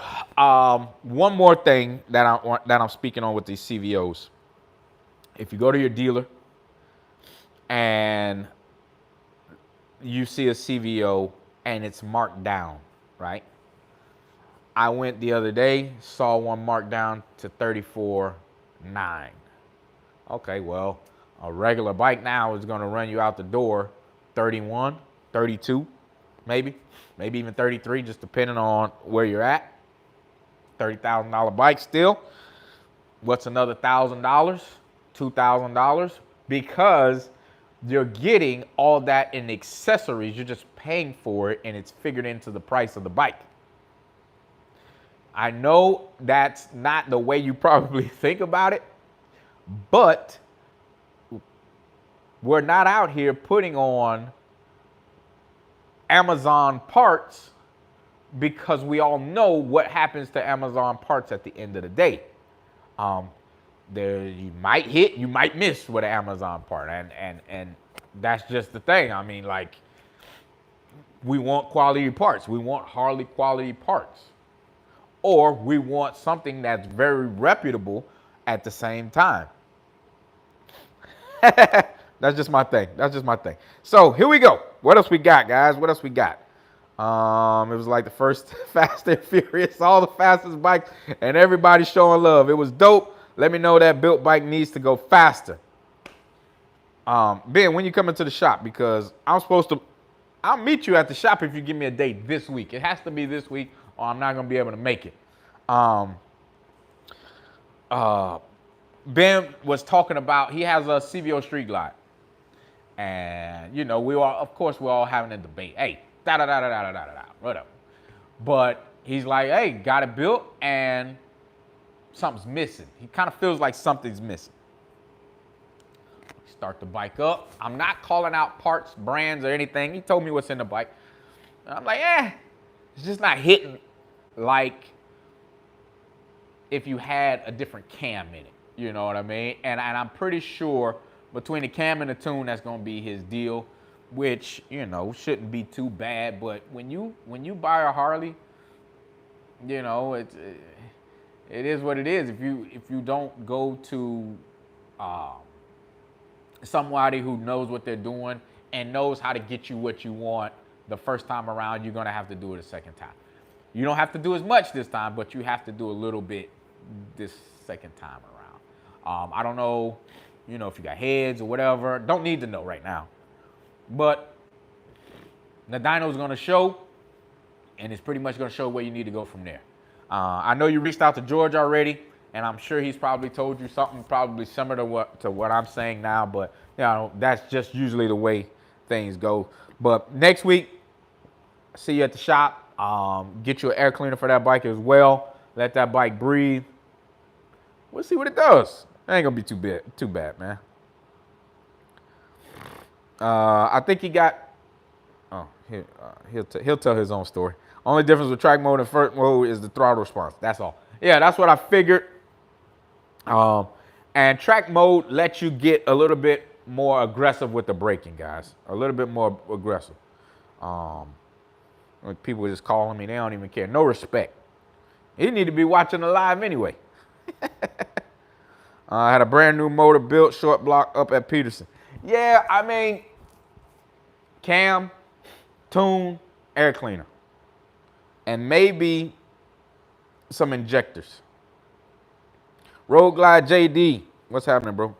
One more thing that I'm speaking on with these CVOs. If you go to your dealer and you see a CVO and it's marked down, right? I went the other day, saw one marked down to 34.9. Okay, well, a regular bike now is going to run you out the door 31, 32, maybe even 33, just depending on where you're at. $30,000 bike still. What's another $1,000, $2,000? Because you're getting all that in accessories. You're just paying for it, and it's figured into the price of the bike. I know that's not the way you probably think about it, but we're not out here putting on Amazon parts because we all know what happens to Amazon parts at the end of the day. There you might hit, you might miss with an Amazon part, and that's just the thing. I mean, like, we want quality parts. We want Harley quality parts, or we want something that's very reputable at the same time. That's just my thing. So here we go. What else we got, guys? What else we got? It was like the first Fast and Furious, all the fastest bikes, and everybody showing love. It was dope. Let me know that built bike needs to go faster. Ben, when you come into the shop, because I'll meet you at the shop if you give me a date this week. It has to be this week, or I'm not gonna be able to make it. Ben was talking about, he has a CVO Street Glide. And, you know, we're all having a debate. Hey, whatever. But he's like, hey, got it built and something's missing. He kind of feels like something's missing. Start the bike up. I'm not calling out parts, brands, or anything. He told me what's in the bike. And I'm like, it's just not hitting like if you had a different cam in it. You know what I mean? And I'm pretty sure between the cam and the tune, that's going to be his deal, which, you know, shouldn't be too bad. But when you buy a Harley, you know, it is what it is. If you don't go to somebody who knows what they're doing and knows how to get you what you want the first time around, you're going to have to do it a second time. You don't have to do as much this time, but you have to do a little bit this second time around. I don't know, you know, if you got heads or whatever. Don't need to know right now. But the dyno is going to show, and it's pretty much going to show where you need to go from there. I know you reached out to George already, and I'm sure he's probably told you something probably similar to what I'm saying now, but, you know, that's just usually the way things go. But next week, see you at the shop. Get you an air cleaner for that bike as well. Let that bike breathe. We'll see what it does. It ain't gonna be too bad, man. I think he got. Oh, he'll tell his own story. Only difference with track mode and first mode is the throttle response. That's all. Yeah, that's what I figured. And track mode lets you get a little bit more aggressive with the braking, guys. A little bit more aggressive. People just calling me, they don't even care. No respect. You need to be watching the live anyway. I had a brand new motor built, short block up at Peterson. Yeah, I mean, cam, tune, air cleaner, and maybe some injectors. Roadglide JD, what's happening, bro?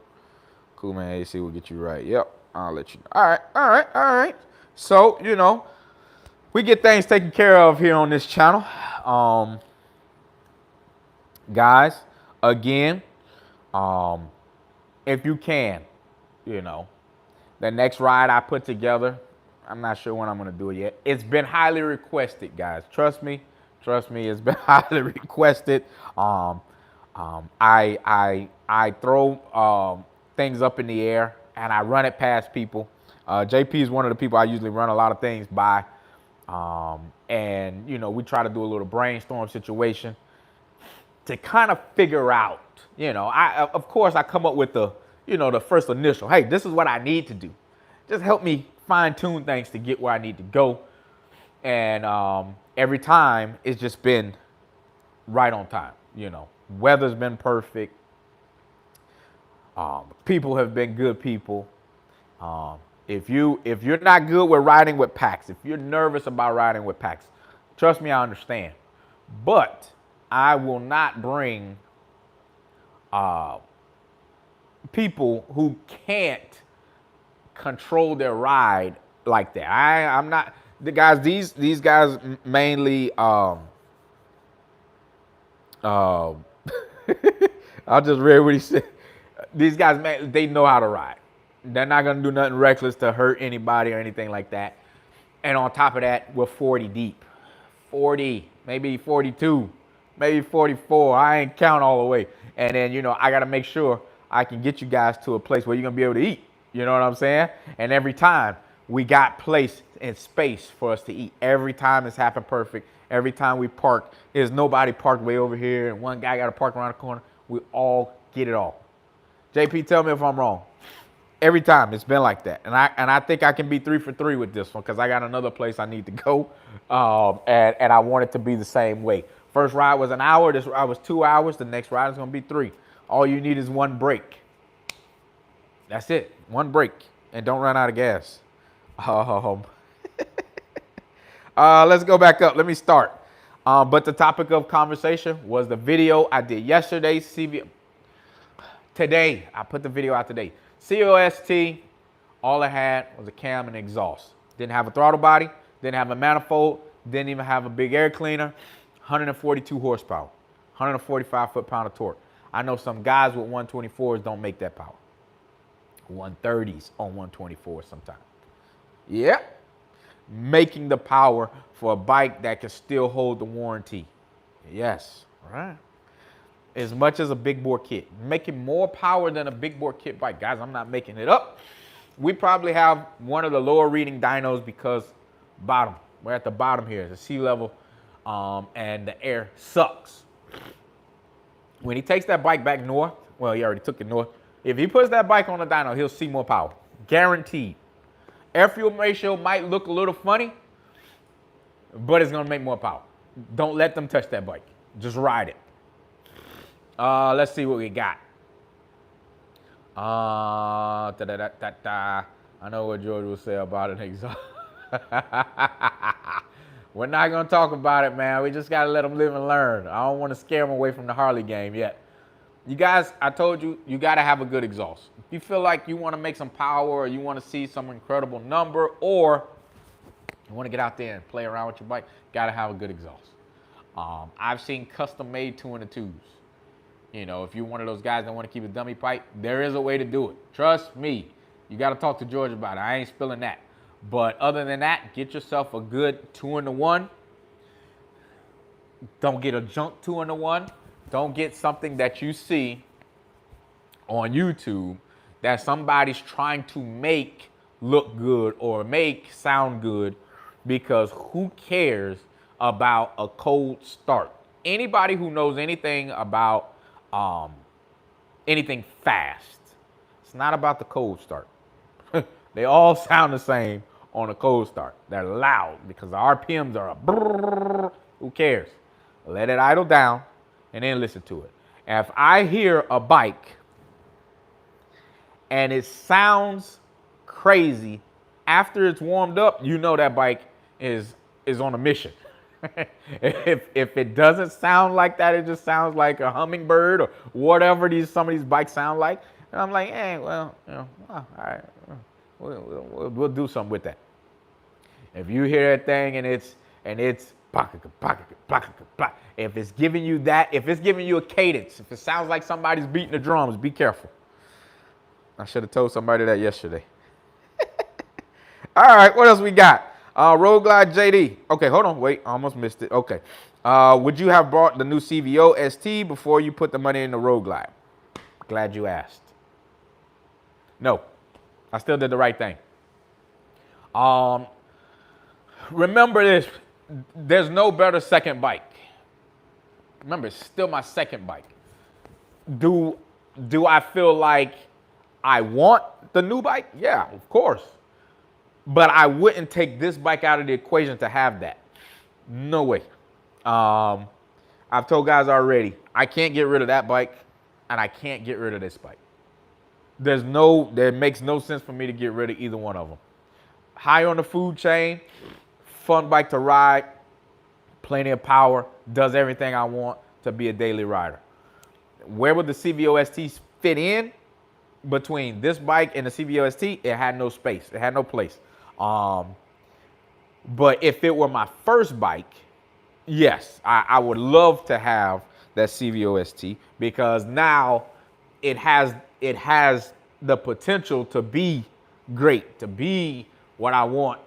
Cool, man. AC will get you right. Yep, I'll let you know. All right. So, you know, we get things taken care of here on this channel. Guys, again, if you can, you know, the next ride I put together, I'm not sure when I'm going to do it yet. It's been highly requested, guys. Trust me, it's been highly requested. I throw things up in the air and I run it past people. JP is one of the people I usually run a lot of things by. And, you know, we try to do a little brainstorm situation to kind of figure out, you know, of course I come up with the, you know, the first initial, hey, this is what I need to do. Just help me fine tune things to get where I need to go. And every time it's just been right on time, you know. Weather's been perfect. People have been good people. If you're not good with riding with packs, if you're nervous about riding with packs, trust me, I understand. But I will not bring people who can't control their ride like that. I'm not the guys. These guys mainly. I'll just read what he said. These guys, man, they know how to ride. They're not gonna do nothing reckless to hurt anybody or anything like that. And on top of that, we're 40 deep, 40, maybe 42, maybe 44. I ain't count all the way. And then, you know, I gotta make sure I can get you guys to a place where you're gonna be able to eat. You know what I'm saying? And every time we got place and space for us to eat. Every time it's happened perfect. Every time we park, there's nobody parked way over here and one guy got to park around the corner. We all get it all. JP, tell me if I'm wrong. Every time it's been like that. And I think I can be 3 for 3 with this one because I got another place I need to go. And I want it to be the same way. First ride was an hour. This ride was 2 hours. The next ride is going to be 3. All you need is one break. That's it. One break. And don't run out of gas. Let's go back up. Let me start. But the topic of conversation was the video I did yesterday. Today, I put the video out today. COST, all I had was a cam and exhaust. Didn't have a throttle body, didn't have a manifold, didn't even have a big air cleaner. 142 horsepower, 145 foot-pound of torque. I know some guys with 124s don't make that power. 130s on 124 sometimes. Yeah. Making the power for a bike that can still hold the warranty. Yes, right. As much as a big bore kit. Making more power than a big bore kit bike. Guys, I'm not making it up. We probably have one of the lower reading dynos because bottom. We're at the bottom here, the sea level, and the air sucks. When he takes that bike back north, well, he already took it north. If he puts that bike on the dyno, he'll see more power. Guaranteed. Air fuel ratio might look a little funny, but it's gonna make more power. Don't let them touch that bike. Just ride it. Let's see what we got. I know what George will say about an exhaust. We're not gonna talk about it, man. We just gotta let them live and learn. I don't want to scare them away from the Harley game yet. You guys, I told you, you gotta have a good exhaust. If you feel like you want to make some power, or you want to see some incredible number, or you want to get out there and play around with your bike, gotta have a good exhaust. I've seen custom-made 2-in-2s. You know, if you're one of those guys that want to keep a dummy pipe, there is a way to do it. Trust me. You got to talk to George about it. I ain't spilling that. But other than that, get yourself a good 2-in-1. Don't get a junk 2-in-1. Don't get something that you see on YouTube that somebody's trying to make look good or make sound good, because who cares about a cold start? Anybody who knows anything about anything fast, it's not about the cold start. They all sound the same on a cold start. They're loud because the RPMs are a brrr. Who cares? Let it idle down and then listen to it. And if I hear a bike and it sounds crazy after it's warmed up, you know that bike is on a mission. if it doesn't sound like that, it just sounds like a hummingbird or whatever some of these bikes sound like. And I'm like, hey, well, all right, we'll do something with that. If you hear that thing and it's pocket, if it's giving you that, if it's giving you a cadence, if it sounds like somebody's beating the drums, be careful. I should have told somebody that yesterday. All right, what else we got? Roadglide JD. Okay, hold on, wait, I almost missed it. Okay. Would you have bought the new CVO ST before you put the money in the Roadglide? Glad you asked. No, I still did the right thing. Remember this, there's no better second bike. Remember, it's still my second bike. Do I feel like I want the new bike? Yeah, of course. But I wouldn't take this bike out of the equation to have that. No way. I've told guys already, I can't get rid of that bike and I can't get rid of this bike. There makes no sense for me to get rid of either one of them. High on the food chain, fun bike to ride, plenty of power, does everything I want to be a daily rider. Where would the CVO ST fit in between this bike and the CVO ST? It had no space. It had no place. But if it were my first bike, yes, I would love to have that CVO ST, because now it has the potential to be great, to be what I want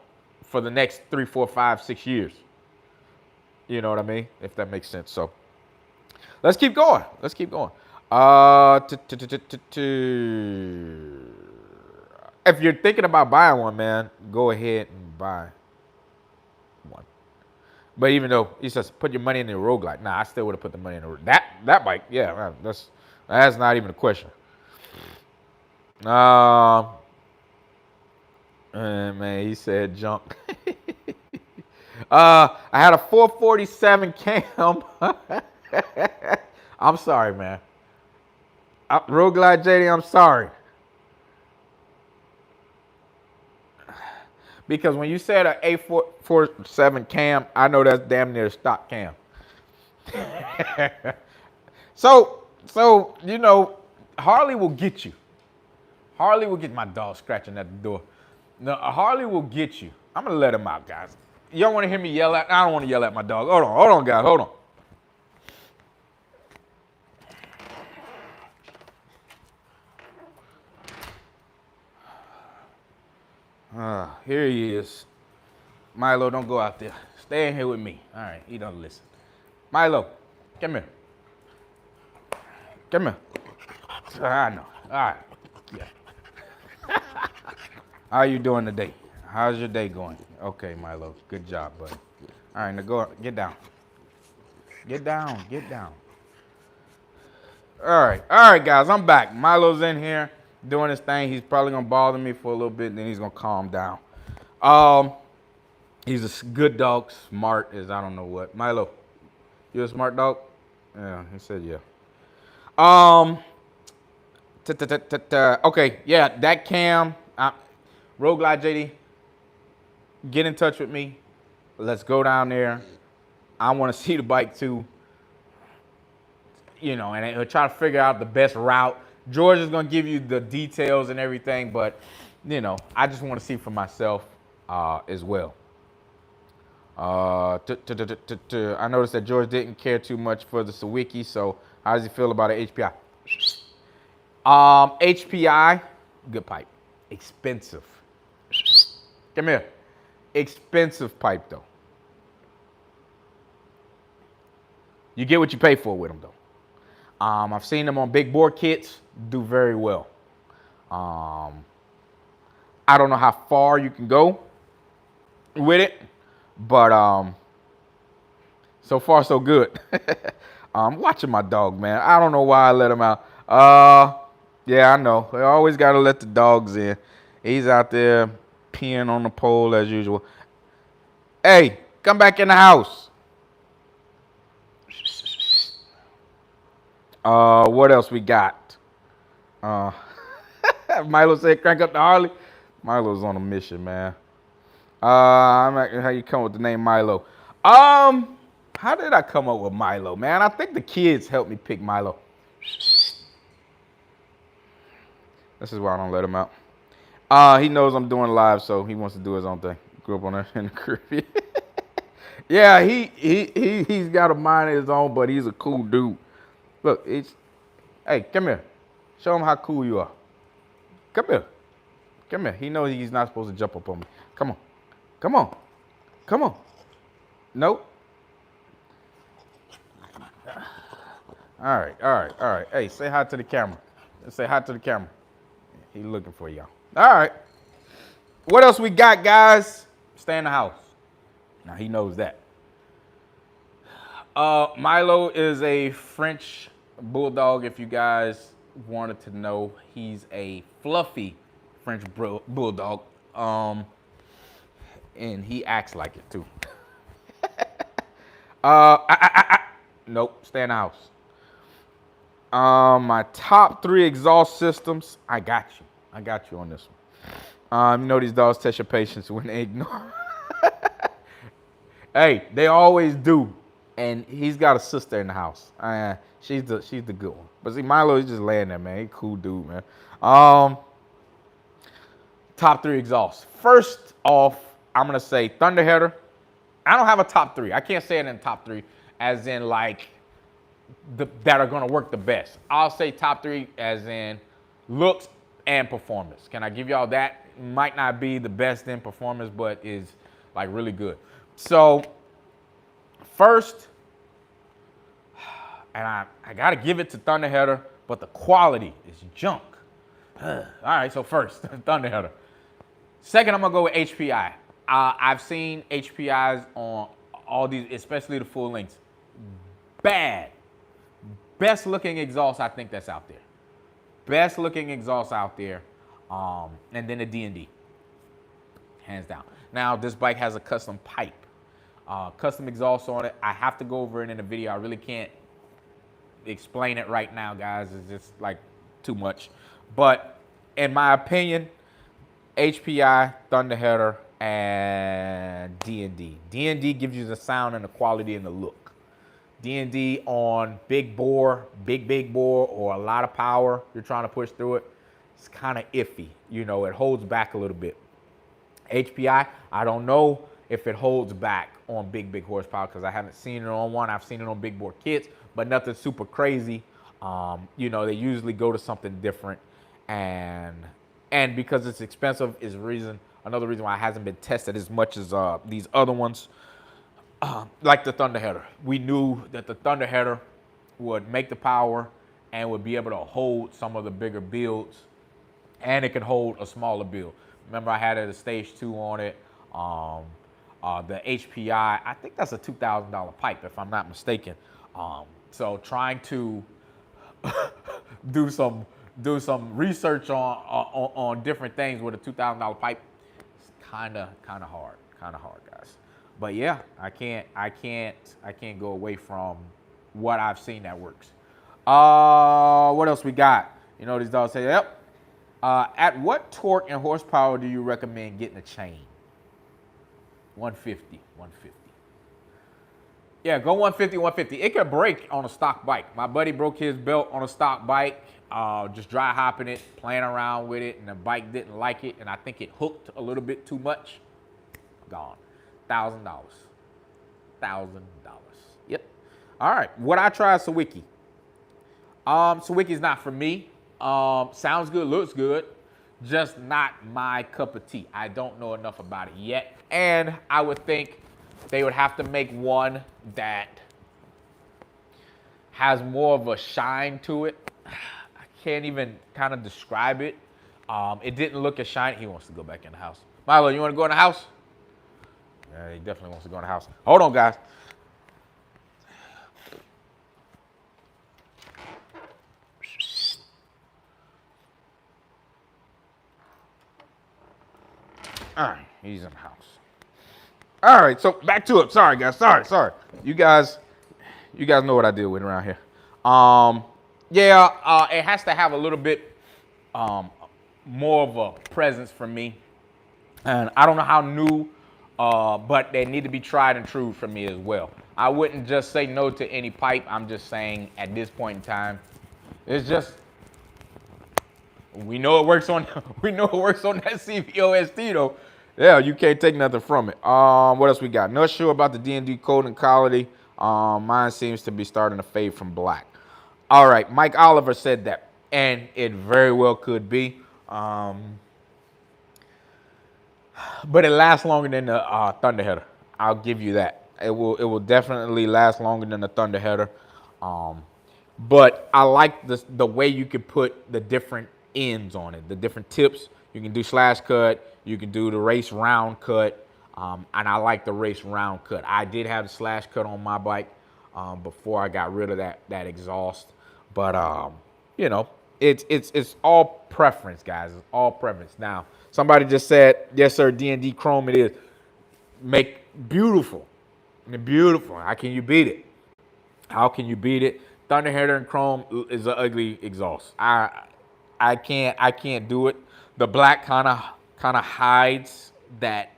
for the next 3, 4, 5, 6 years. You know what I mean? If that makes sense. So let's keep going. Let's keep going. If you're thinking about buying one, man, go ahead and buy one. But even though he says put your money in the Roadglide, nah, I still would have put the money in that bike. Yeah, that's not even a question. Man, he said junk. I had a 447 cam. I'm sorry, man. Roadglide JD, I'm sorry. Because when you said an A447 cam, I know that's damn near a stock cam. So you know, Harley will get you. Harley will get my dog scratching at the door. No, Harley will get you. I'm gonna let him out, guys. Y'all want to hear me yell at? I don't want to yell at my dog. Hold on, guys. Hold on. Here he is. Milo, don't go out there. Stay in here with me. All right, he don't listen. Milo, come here. Come here. I know. All right. Yeah. How you doing today? How's your day going? Okay, Milo. Good job, buddy. All right, now go. Get down. Get down. Get down. All right, guys. I'm back. Milo's in here doing his thing. He's probably gonna bother me for a little bit, then he's gonna calm down. He's a good dog, smart as I don't know what. Milo, you a smart dog? Yeah, he said yeah. Okay, yeah, that cam. Roadglide JD, get in touch with me. Let's go down there. I want to see the bike too. You know, and we'll try to figure out the best route. George is going to give you the details and everything, but, you know, I just want to see for myself as well. I noticed that George didn't care too much for the Sawicki, so how does he feel about an HPI? HPI, good pipe. Expensive. Come here. Expensive pipe, though. you get what you pay for with them, though. I've seen them on big bore kits do very well. I don't know how far you can go with it, but so far so good. I'm watching my dog, man. I don't know why I let him out. Yeah, I know. I always got to let the dogs in. He's out there peeing on the pole as usual. Hey, come back in the house. What else we got? Milo said crank up the Harley. Milo's on a mission, man. I'm not how you come with the name Milo. How did I come up with Milo, man? I think the kids helped me pick Milo. This is why I don't let him out. He knows I'm doing live, so he wants to do his own thing. Grew up on there in the Caribbean. Yeah, he's got a mind of his own, but he's a cool dude. Look, hey, come here. Show him how cool you are. Come here. Come here. He knows he's not supposed to jump up on me. Come on. Come on. Come on. Nope. All right. Hey, say hi to the camera. Say hi to the camera. He's looking for y'all. All right. What else we got, guys? Stay in the house. Now, he knows that. Milo is a French bulldog, if you guys wanted to know. He's a fluffy French bulldog. And he acts like it, too. Nope, stay in the house. My top 3 exhaust systems. I got you on this one. You know these dogs test your patience when they ignore. Hey, they always do. And he's got a sister in the house. She's the good one. But see, Milo is just laying there, man. He's a cool dude, man. Top 3 exhausts. First off, I'm gonna say Thunderheader. I don't have a top 3. I can't say it in top 3, as in like that are gonna work the best. I'll say top 3 as in looks and performance. Can I give y'all that? Might not be the best in performance, but is like really good. So first, and I gotta give it to Thunderheader, but the quality is junk. All right, so first, Thunderheader. Second, I'm gonna go with HPI. I've seen HPIs on all these, especially the full lengths. Bad. Best looking exhaust I think that's out there. Best looking exhaust out there. And then the D&D. Hands down. Now, this bike has a custom pipe. Custom exhaust on it. I have to go over it in a video. I really can't explain it right now, guys. It's just like too much. But in my opinion, HPI, Thunderheader, and D&D. D&D gives you the sound and the quality and the look. D&D on big bore, big bore, or a lot of power you're trying to push through it, it's kind of iffy. You know, it holds back a little bit. HPI, I don't know if it holds back on big horsepower because I haven't seen it on one. I've seen it on big bore kits, but nothing super crazy. You know, they usually go to something different. And because it's expensive is another reason why it hasn't been tested as much as these other ones. Like the Thunderheader. We knew that the Thunderheader would make the power and would be able to hold some of the bigger builds, and it could hold a smaller build. Remember, I had a stage 2 on it. The HPI, I think that's a $2,000 pipe, if I'm not mistaken. So trying to do some research on different things with a $2,000 pipe, it's kind of hard, guys. But yeah, I can't go away from what I've seen that works. What else we got? You know, these dogs say, yep. At what torque and horsepower do you recommend getting a chain? 150. Yeah, go 150. It could break on a stock bike. My buddy broke his belt on a stock bike, just dry hopping it, playing around with it, and the bike didn't like it, and I think it hooked a little bit too much. Gone. $1,000. Yep. All right. What I tried Sawicki. Sawicki's not for me. Sounds good, looks good, just not my cup of tea. I don't know enough about it yet, and I would think they would have to make one that has more of a shine to it. I can't even kind of describe it. It didn't look as shiny. He wants to go back in the house. Milo, you want to go in the house? Yeah, he definitely wants to go in the house. Hold on, guys. All right, he's in the house. All right, so back to it. Sorry, guys. Sorry. You guys know what I deal with around here. It has to have a little bit more of a presence for me. And I don't know how new, but they need to be tried and true for me as well. I wouldn't just say no to any pipe. I'm just saying at this point in time, it's just, we know it works on that CVOST though. Yeah, you can't take nothing from it. What else we got? Not sure about the D&D code and quality. Mine seems to be starting to fade from black. All right, Mike Oliver said that, and it very well could be. But it lasts longer than the Thunderheader. I'll give you that. It will definitely last longer than the Thunderheader. But I like the way you can put the different ends on it, the different tips. You can do slash cut. You can do the race round cut. And I like the race round cut. I did have the slash cut on my bike before I got rid of that exhaust. But you know, it's all preference, guys. It's all preference. Now, somebody just said, yes, sir, D&D Chrome it is. Make beautiful. Beautiful. How can you beat it? How can you beat it? Thunderheader and Chrome is an ugly exhaust. I can't do it. The black kind of hides that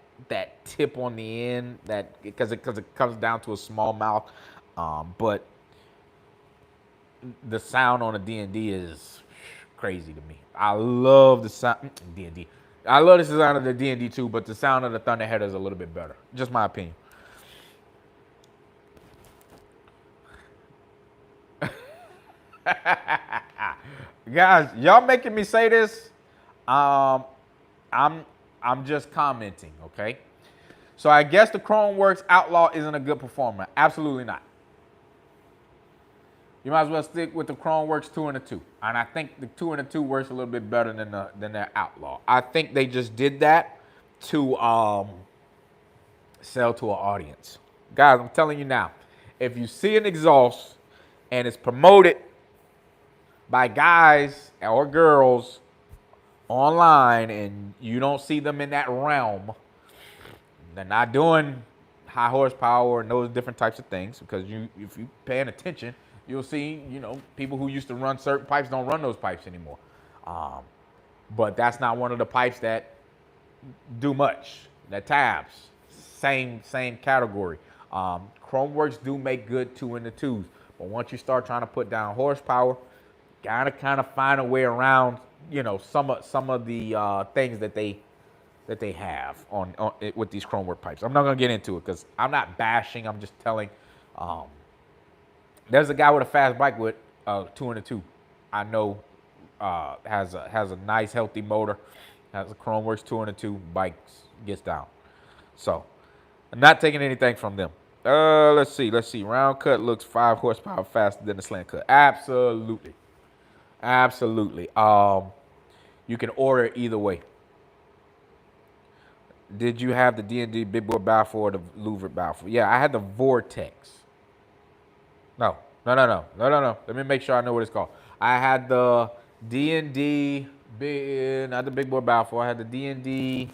tip on the end, that because it comes down to a small mouth. But the sound on a D&D is crazy to me. I love the sound D&D. I love the sound of the D&D too, but the sound of the Thunderheader is a little bit better. Just my opinion. Guys, y'all making me say this. I'm just commenting, okay? So I guess the Chromeworks Outlaw isn't a good performer. Absolutely not. You might as well stick with the Chromeworks 2 and the 2. And I think the 2 and the 2 works a little bit better than their Outlaw. I think they just did that to sell to an audience. Guys, I'm telling you now, if you see an exhaust and it's promoted by guys or girls online and you don't see them in that realm, they're not doing high horsepower and those different types of things, because if you're paying attention, you'll see, people who used to run certain pipes don't run those pipes anymore. But that's not one of the pipes that do much. The tabs, same category. Chromeworks do make good 2 and the 2s, but once you start trying to put down horsepower, gotta kind of find a way around, some of the things that they have on with these Chromework pipes. I'm not gonna get into it because I'm not bashing. I'm just telling. There's a guy with a fast bike with 2 and a 2. I know has a nice healthy motor. Has a Chromeworks 2 and a 2. Bikes gets down. So I'm not taking anything from them. Let's see. Round cut looks 5 horsepower faster than the slant cut. Absolutely. You can order it either way. Did you have the D&D big board baffle or the louvered baffle? Yeah, I had the Vortex. No. Let me make sure I know what it's called. I had the D&D not the big board baffle. I had the D&D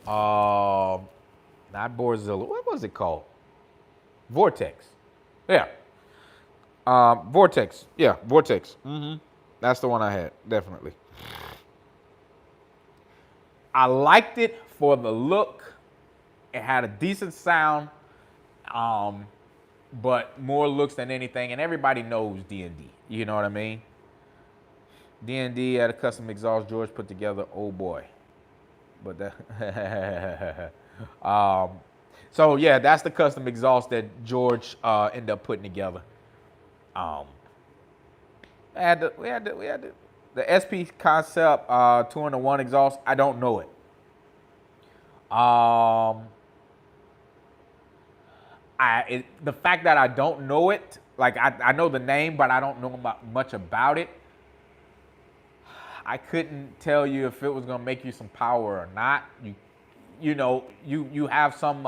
not Borzilla. What was it called? Vortex. Yeah. Vortex. Yeah, Vortex. That's the one I had, definitely. I liked it for the look. It had a decent sound, but more looks than anything. And everybody knows D&D. You know what I mean? D&D had a custom exhaust George put together. Oh boy. But that. So yeah, that's the custom exhaust that George ended up putting together. We had the SP Concept 2-in-1 exhaust. I don't know it. The fact that I don't know it like I know the name, but I don't know much about it. I couldn't tell you if it was gonna make you some power or not. You have some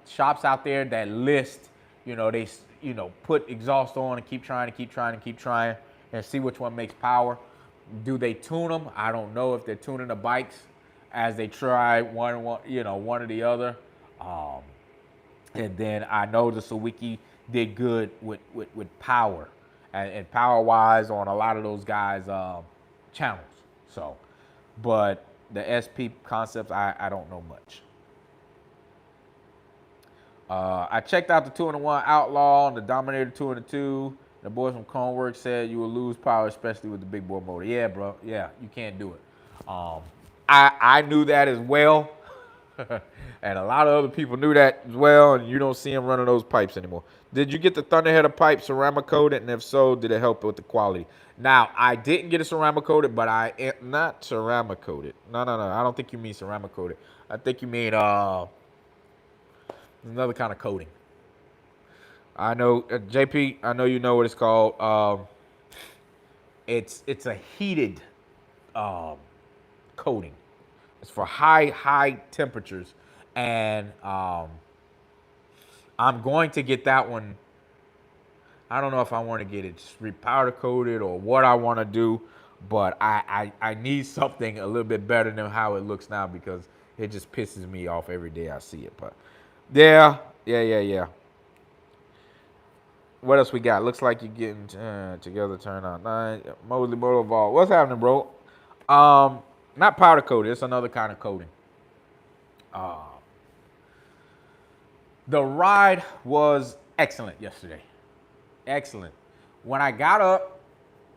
shops out there that list, they put exhaust on and keep trying and see which one makes power. Do they tune them? I don't know if they're tuning the bikes as they try one or the other. And then I know the Sawicki did good with power and power wise on a lot of those guys' channels. So, but the SP concepts, I don't know much. I checked out the 2-in-1 Outlaw and the Dominator 2-in-2. The boys from Coneworks said you will lose power, especially with the big bore motor. Yeah, bro. Yeah, you can't do it. I knew that as well. And a lot of other people knew that as well, and you don't see them running those pipes anymore. Did you get the Thunderheader pipe ceramic coated, and if so, did it help with the quality? Now, I didn't get it ceramic coated, but I am not ceramic coated. No. I don't think you mean ceramic coated. I think you mean another kind of coating. I know, JP, I know you know what it's called. It's a heated coating. It's for high temperatures, and I'm going to get that one. I don't know if I want to get it powder coated or what I want to do, but I need something a little bit better than how it looks now because it just pisses me off every day I see it. But yeah. What else we got? Looks like you're getting together. Turn on 9. Mosley Boulevard. What's happening, bro? Not powder coated. It's another kind of coating. The ride was excellent yesterday. Excellent. When I got up,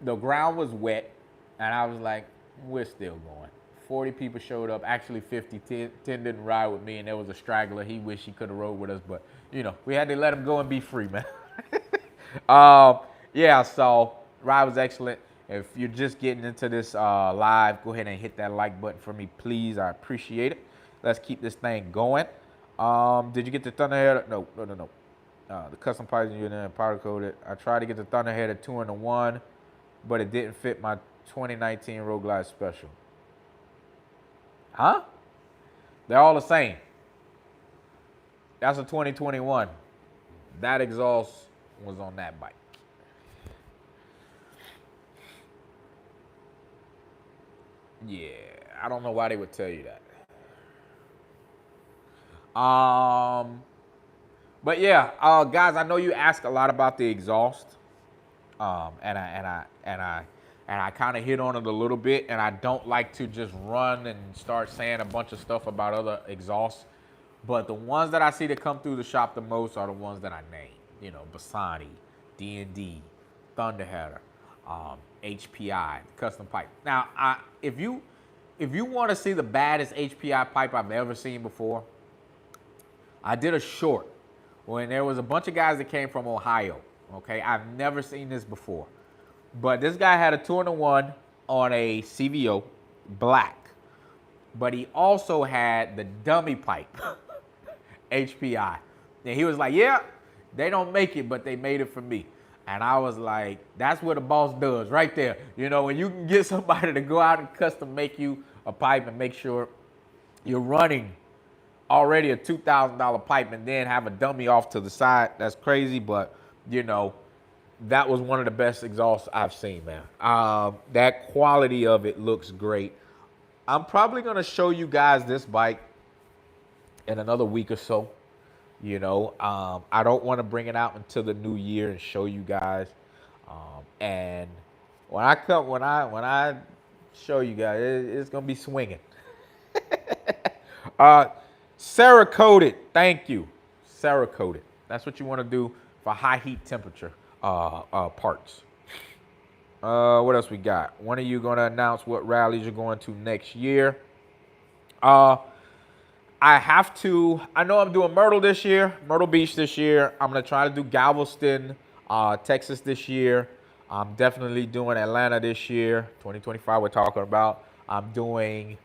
the ground was wet, and I was like, we're still going. 40 people showed up. Actually, 50. 10 didn't ride with me, and there was a straggler. He wished he could have rode with us, but, we had to let him go and be free, man. Yeah, so ride was excellent. If you're just getting into this live, go ahead and hit that like button for me, please. I appreciate it. Let's keep this thing going. Did you get the Thunderheader? No. The custom pipes unit and powder coated. I tried to get the Thunderheader 2-in-1, but it didn't fit my 2019 roadglide special. Huh? They're all the same. That's a 2021. That exhaust was on that bike. Yeah, I don't know why they would tell you that. But yeah, guys, I know you ask a lot about the exhaust, and I kind of hit on it a little bit, and I don't like to just run and start saying a bunch of stuff about other exhausts, but the ones that I see that come through the shop the most are the ones that I name. Bassani, D&D, Thunderheader, HPI, custom pipe. Now, if you want to see the baddest HPI pipe I've ever seen before, I did a short when there was a bunch of guys that came from Ohio. Okay, I've never seen this before, but this guy had a 2-in-1 on a CVO, black, but he also had the dummy pipe, HPI, and he was like, "Yeah, they don't make it, but they made it for me." And I was like, that's what a boss does right there. When you can get somebody to go out and custom make you a pipe and make sure you're running already a $2,000 pipe and then have a dummy off to the side, that's crazy. But, that was one of the best exhausts I've seen, man. That quality of it looks great. I'm probably going to show you guys this bike in another week or so. I don't want to bring it out until the new year and show you guys. And when I show you guys, it's gonna be swinging. Cerakoted, thank you. Cerakoted. That's what you want to do for high heat temperature parts. What else we got? When are you gonna announce what rallies you're going to next year? I know I'm doing Myrtle this year, Myrtle Beach this year. I'm going to try to do Galveston, Texas this year. I'm definitely doing Atlanta this year, 2025 we're talking about. I'm doing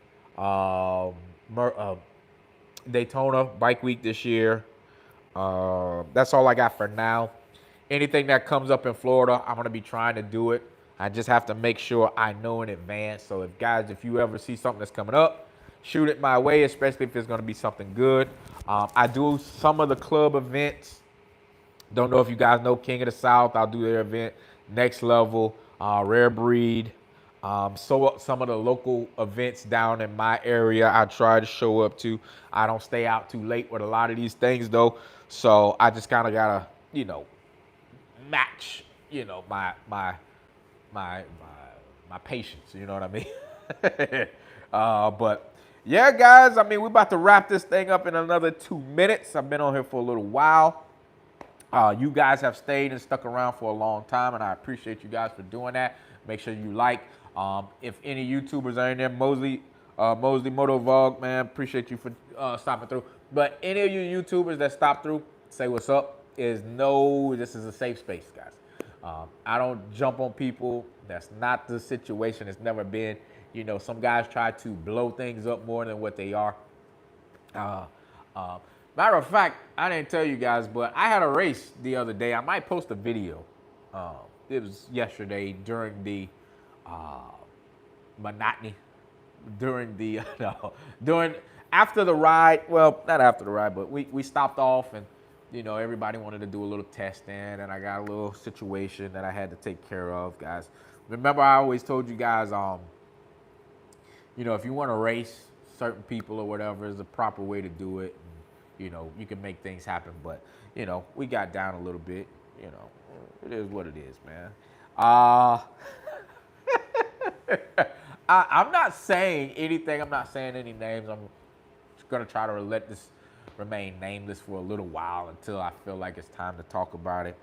Daytona Bike Week this year. That's all I got for now. anything that comes up in Florida, I'm gonna be trying to do it. I just have to make sure I know in advance. So if you ever see something that's coming up, shoot it my way, especially if it's gonna be something good. I do some of the club events. Don't know if you guys know King of the South. I'll do their event, Next Level, Rare Breed. So some of the local events down in my area, I try to show up to. I don't stay out too late with a lot of these things though, so I just kind of gotta, match, my my patience. You know what I mean? But yeah, guys. I mean, we're about to wrap this thing up in another 2 minutes. I've been on here for a little while. You guys have stayed and stuck around for a long time, and I appreciate you guys for doing that. Make sure you like. If any YouTubers are in there, Mosley Motovlog, man, appreciate you for stopping through. But any of you YouTubers that stop through, say what's up. This is a safe space, guys. I don't jump on people. That's not the situation. It's never been. Some guys try to blow things up more than what they are. Matter of fact, I didn't tell you guys, but I had a race the other day. I might post a video. It was yesterday during the monotony, after the ride. Well, not after the ride, but we stopped off and, everybody wanted to do a little testing, and I got a little situation that I had to take care of, guys. Remember, I always told you guys, if you want to race certain people or whatever, is the proper way to do it. You can make things happen, but, we got down a little bit. It is what it is, man. I'm not saying anything. I'm not saying any names. I'm just going to try to let this remain nameless for a little while until I feel like it's time to talk about it.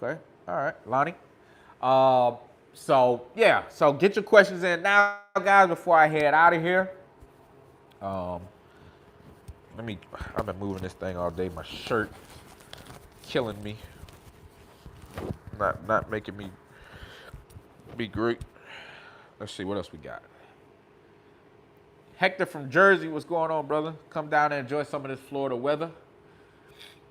Okay. All right, Lonnie. So get your questions in now, guys, before I head out of here. I've been moving this thing all day. My shirt killing me. Not making me be great. Let's see what else we got. Hector from Jersey, what's going on, brother? Come down and enjoy some of this Florida weather.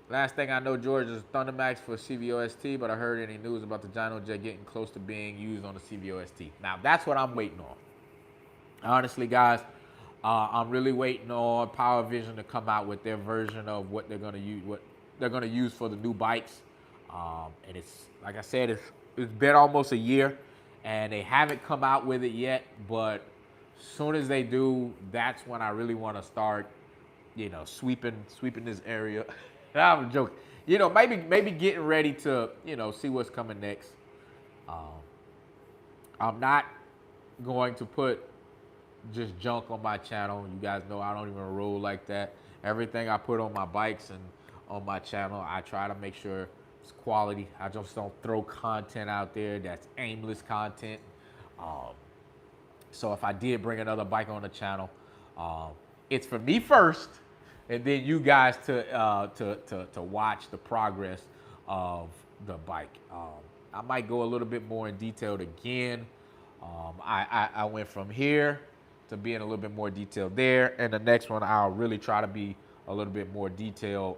Last thing I know, George, is Thundermax for CVOST, but I heard any news about the Gyno Jet getting close to being used on the CVOST. Now, that's what I'm waiting on. Honestly, guys, I'm really waiting on Power Vision to come out with their version of what they're going to use for the new bikes. And it's, like I said, it's been almost a year, and they haven't come out with it yet, but as soon as they do, that's when I really want to start, sweeping this area. I'm joking. Maybe getting ready to, see what's coming next. I'm not going to put just junk on my channel. You guys know I don't even roll like that. Everything I put on my bikes and on my channel, I try to make sure it's quality. I just don't throw content out there that's aimless content. So if I did bring another bike on the channel, it's for me first, and then you guys to watch the progress of the bike. I might go a little bit more in detail again. I went from here to being a little bit more detailed there, and the next one I'll really try to be a little bit more detailed,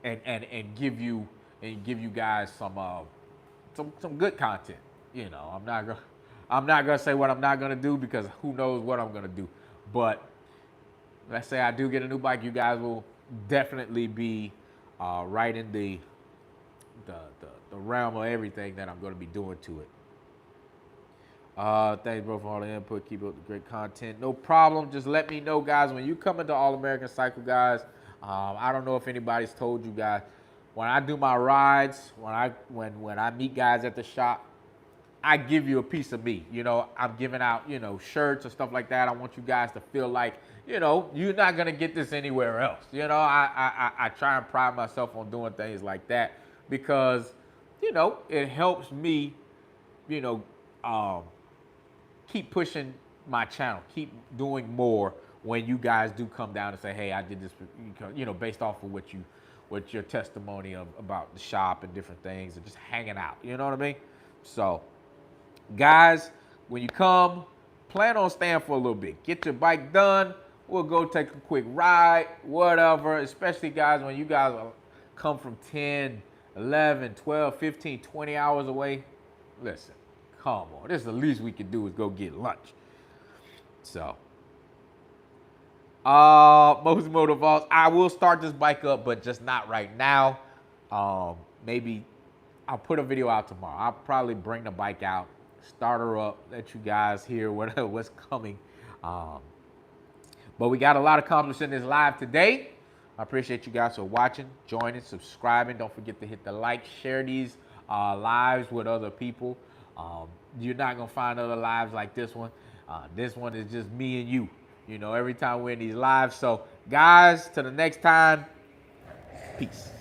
and give you guys some good content. I'm not gonna say what I'm not gonna do, because who knows what I'm gonna do. But let's say I do get a new bike, you guys will definitely be right in the realm of everything that I'm going to be doing to it. Thanks, bro, for all the input. Keep up the great content. No problem. Just let me know, guys, when you come into All American Cycle, guys. I don't know if anybody's told you guys, when I do my rides, when I meet guys at the shop, I give you a piece of me. I'm giving out, shirts or stuff like that. I want you guys to feel like, you're not going to get this anywhere else. I try and pride myself on doing things like that, because, it helps me, keep pushing my channel, keep doing more when you guys do come down and say, hey, I did this, based off of what your testimony about the shop and different things and just hanging out. You know what I mean? So, guys, when you come, plan on staying for a little bit. Get your bike done. We'll go take a quick ride, whatever, especially guys when you guys come from 10, 11, 12, 15, 20 hours away. Listen, come on. This is the least we can do is go get lunch. So, most motor vaults. I will start this bike up, but just not right now. Maybe I'll put a video out tomorrow. I'll probably bring the bike out, start her up, let you guys hear what's coming. But we got a lot accomplished in this live today. I appreciate you guys for watching, joining, subscribing. Don't forget to hit the like, share these lives with other people. You're not gonna find other lives like this one. This one is just me and you, you know, every time we're in these lives. So guys, till the next time, peace.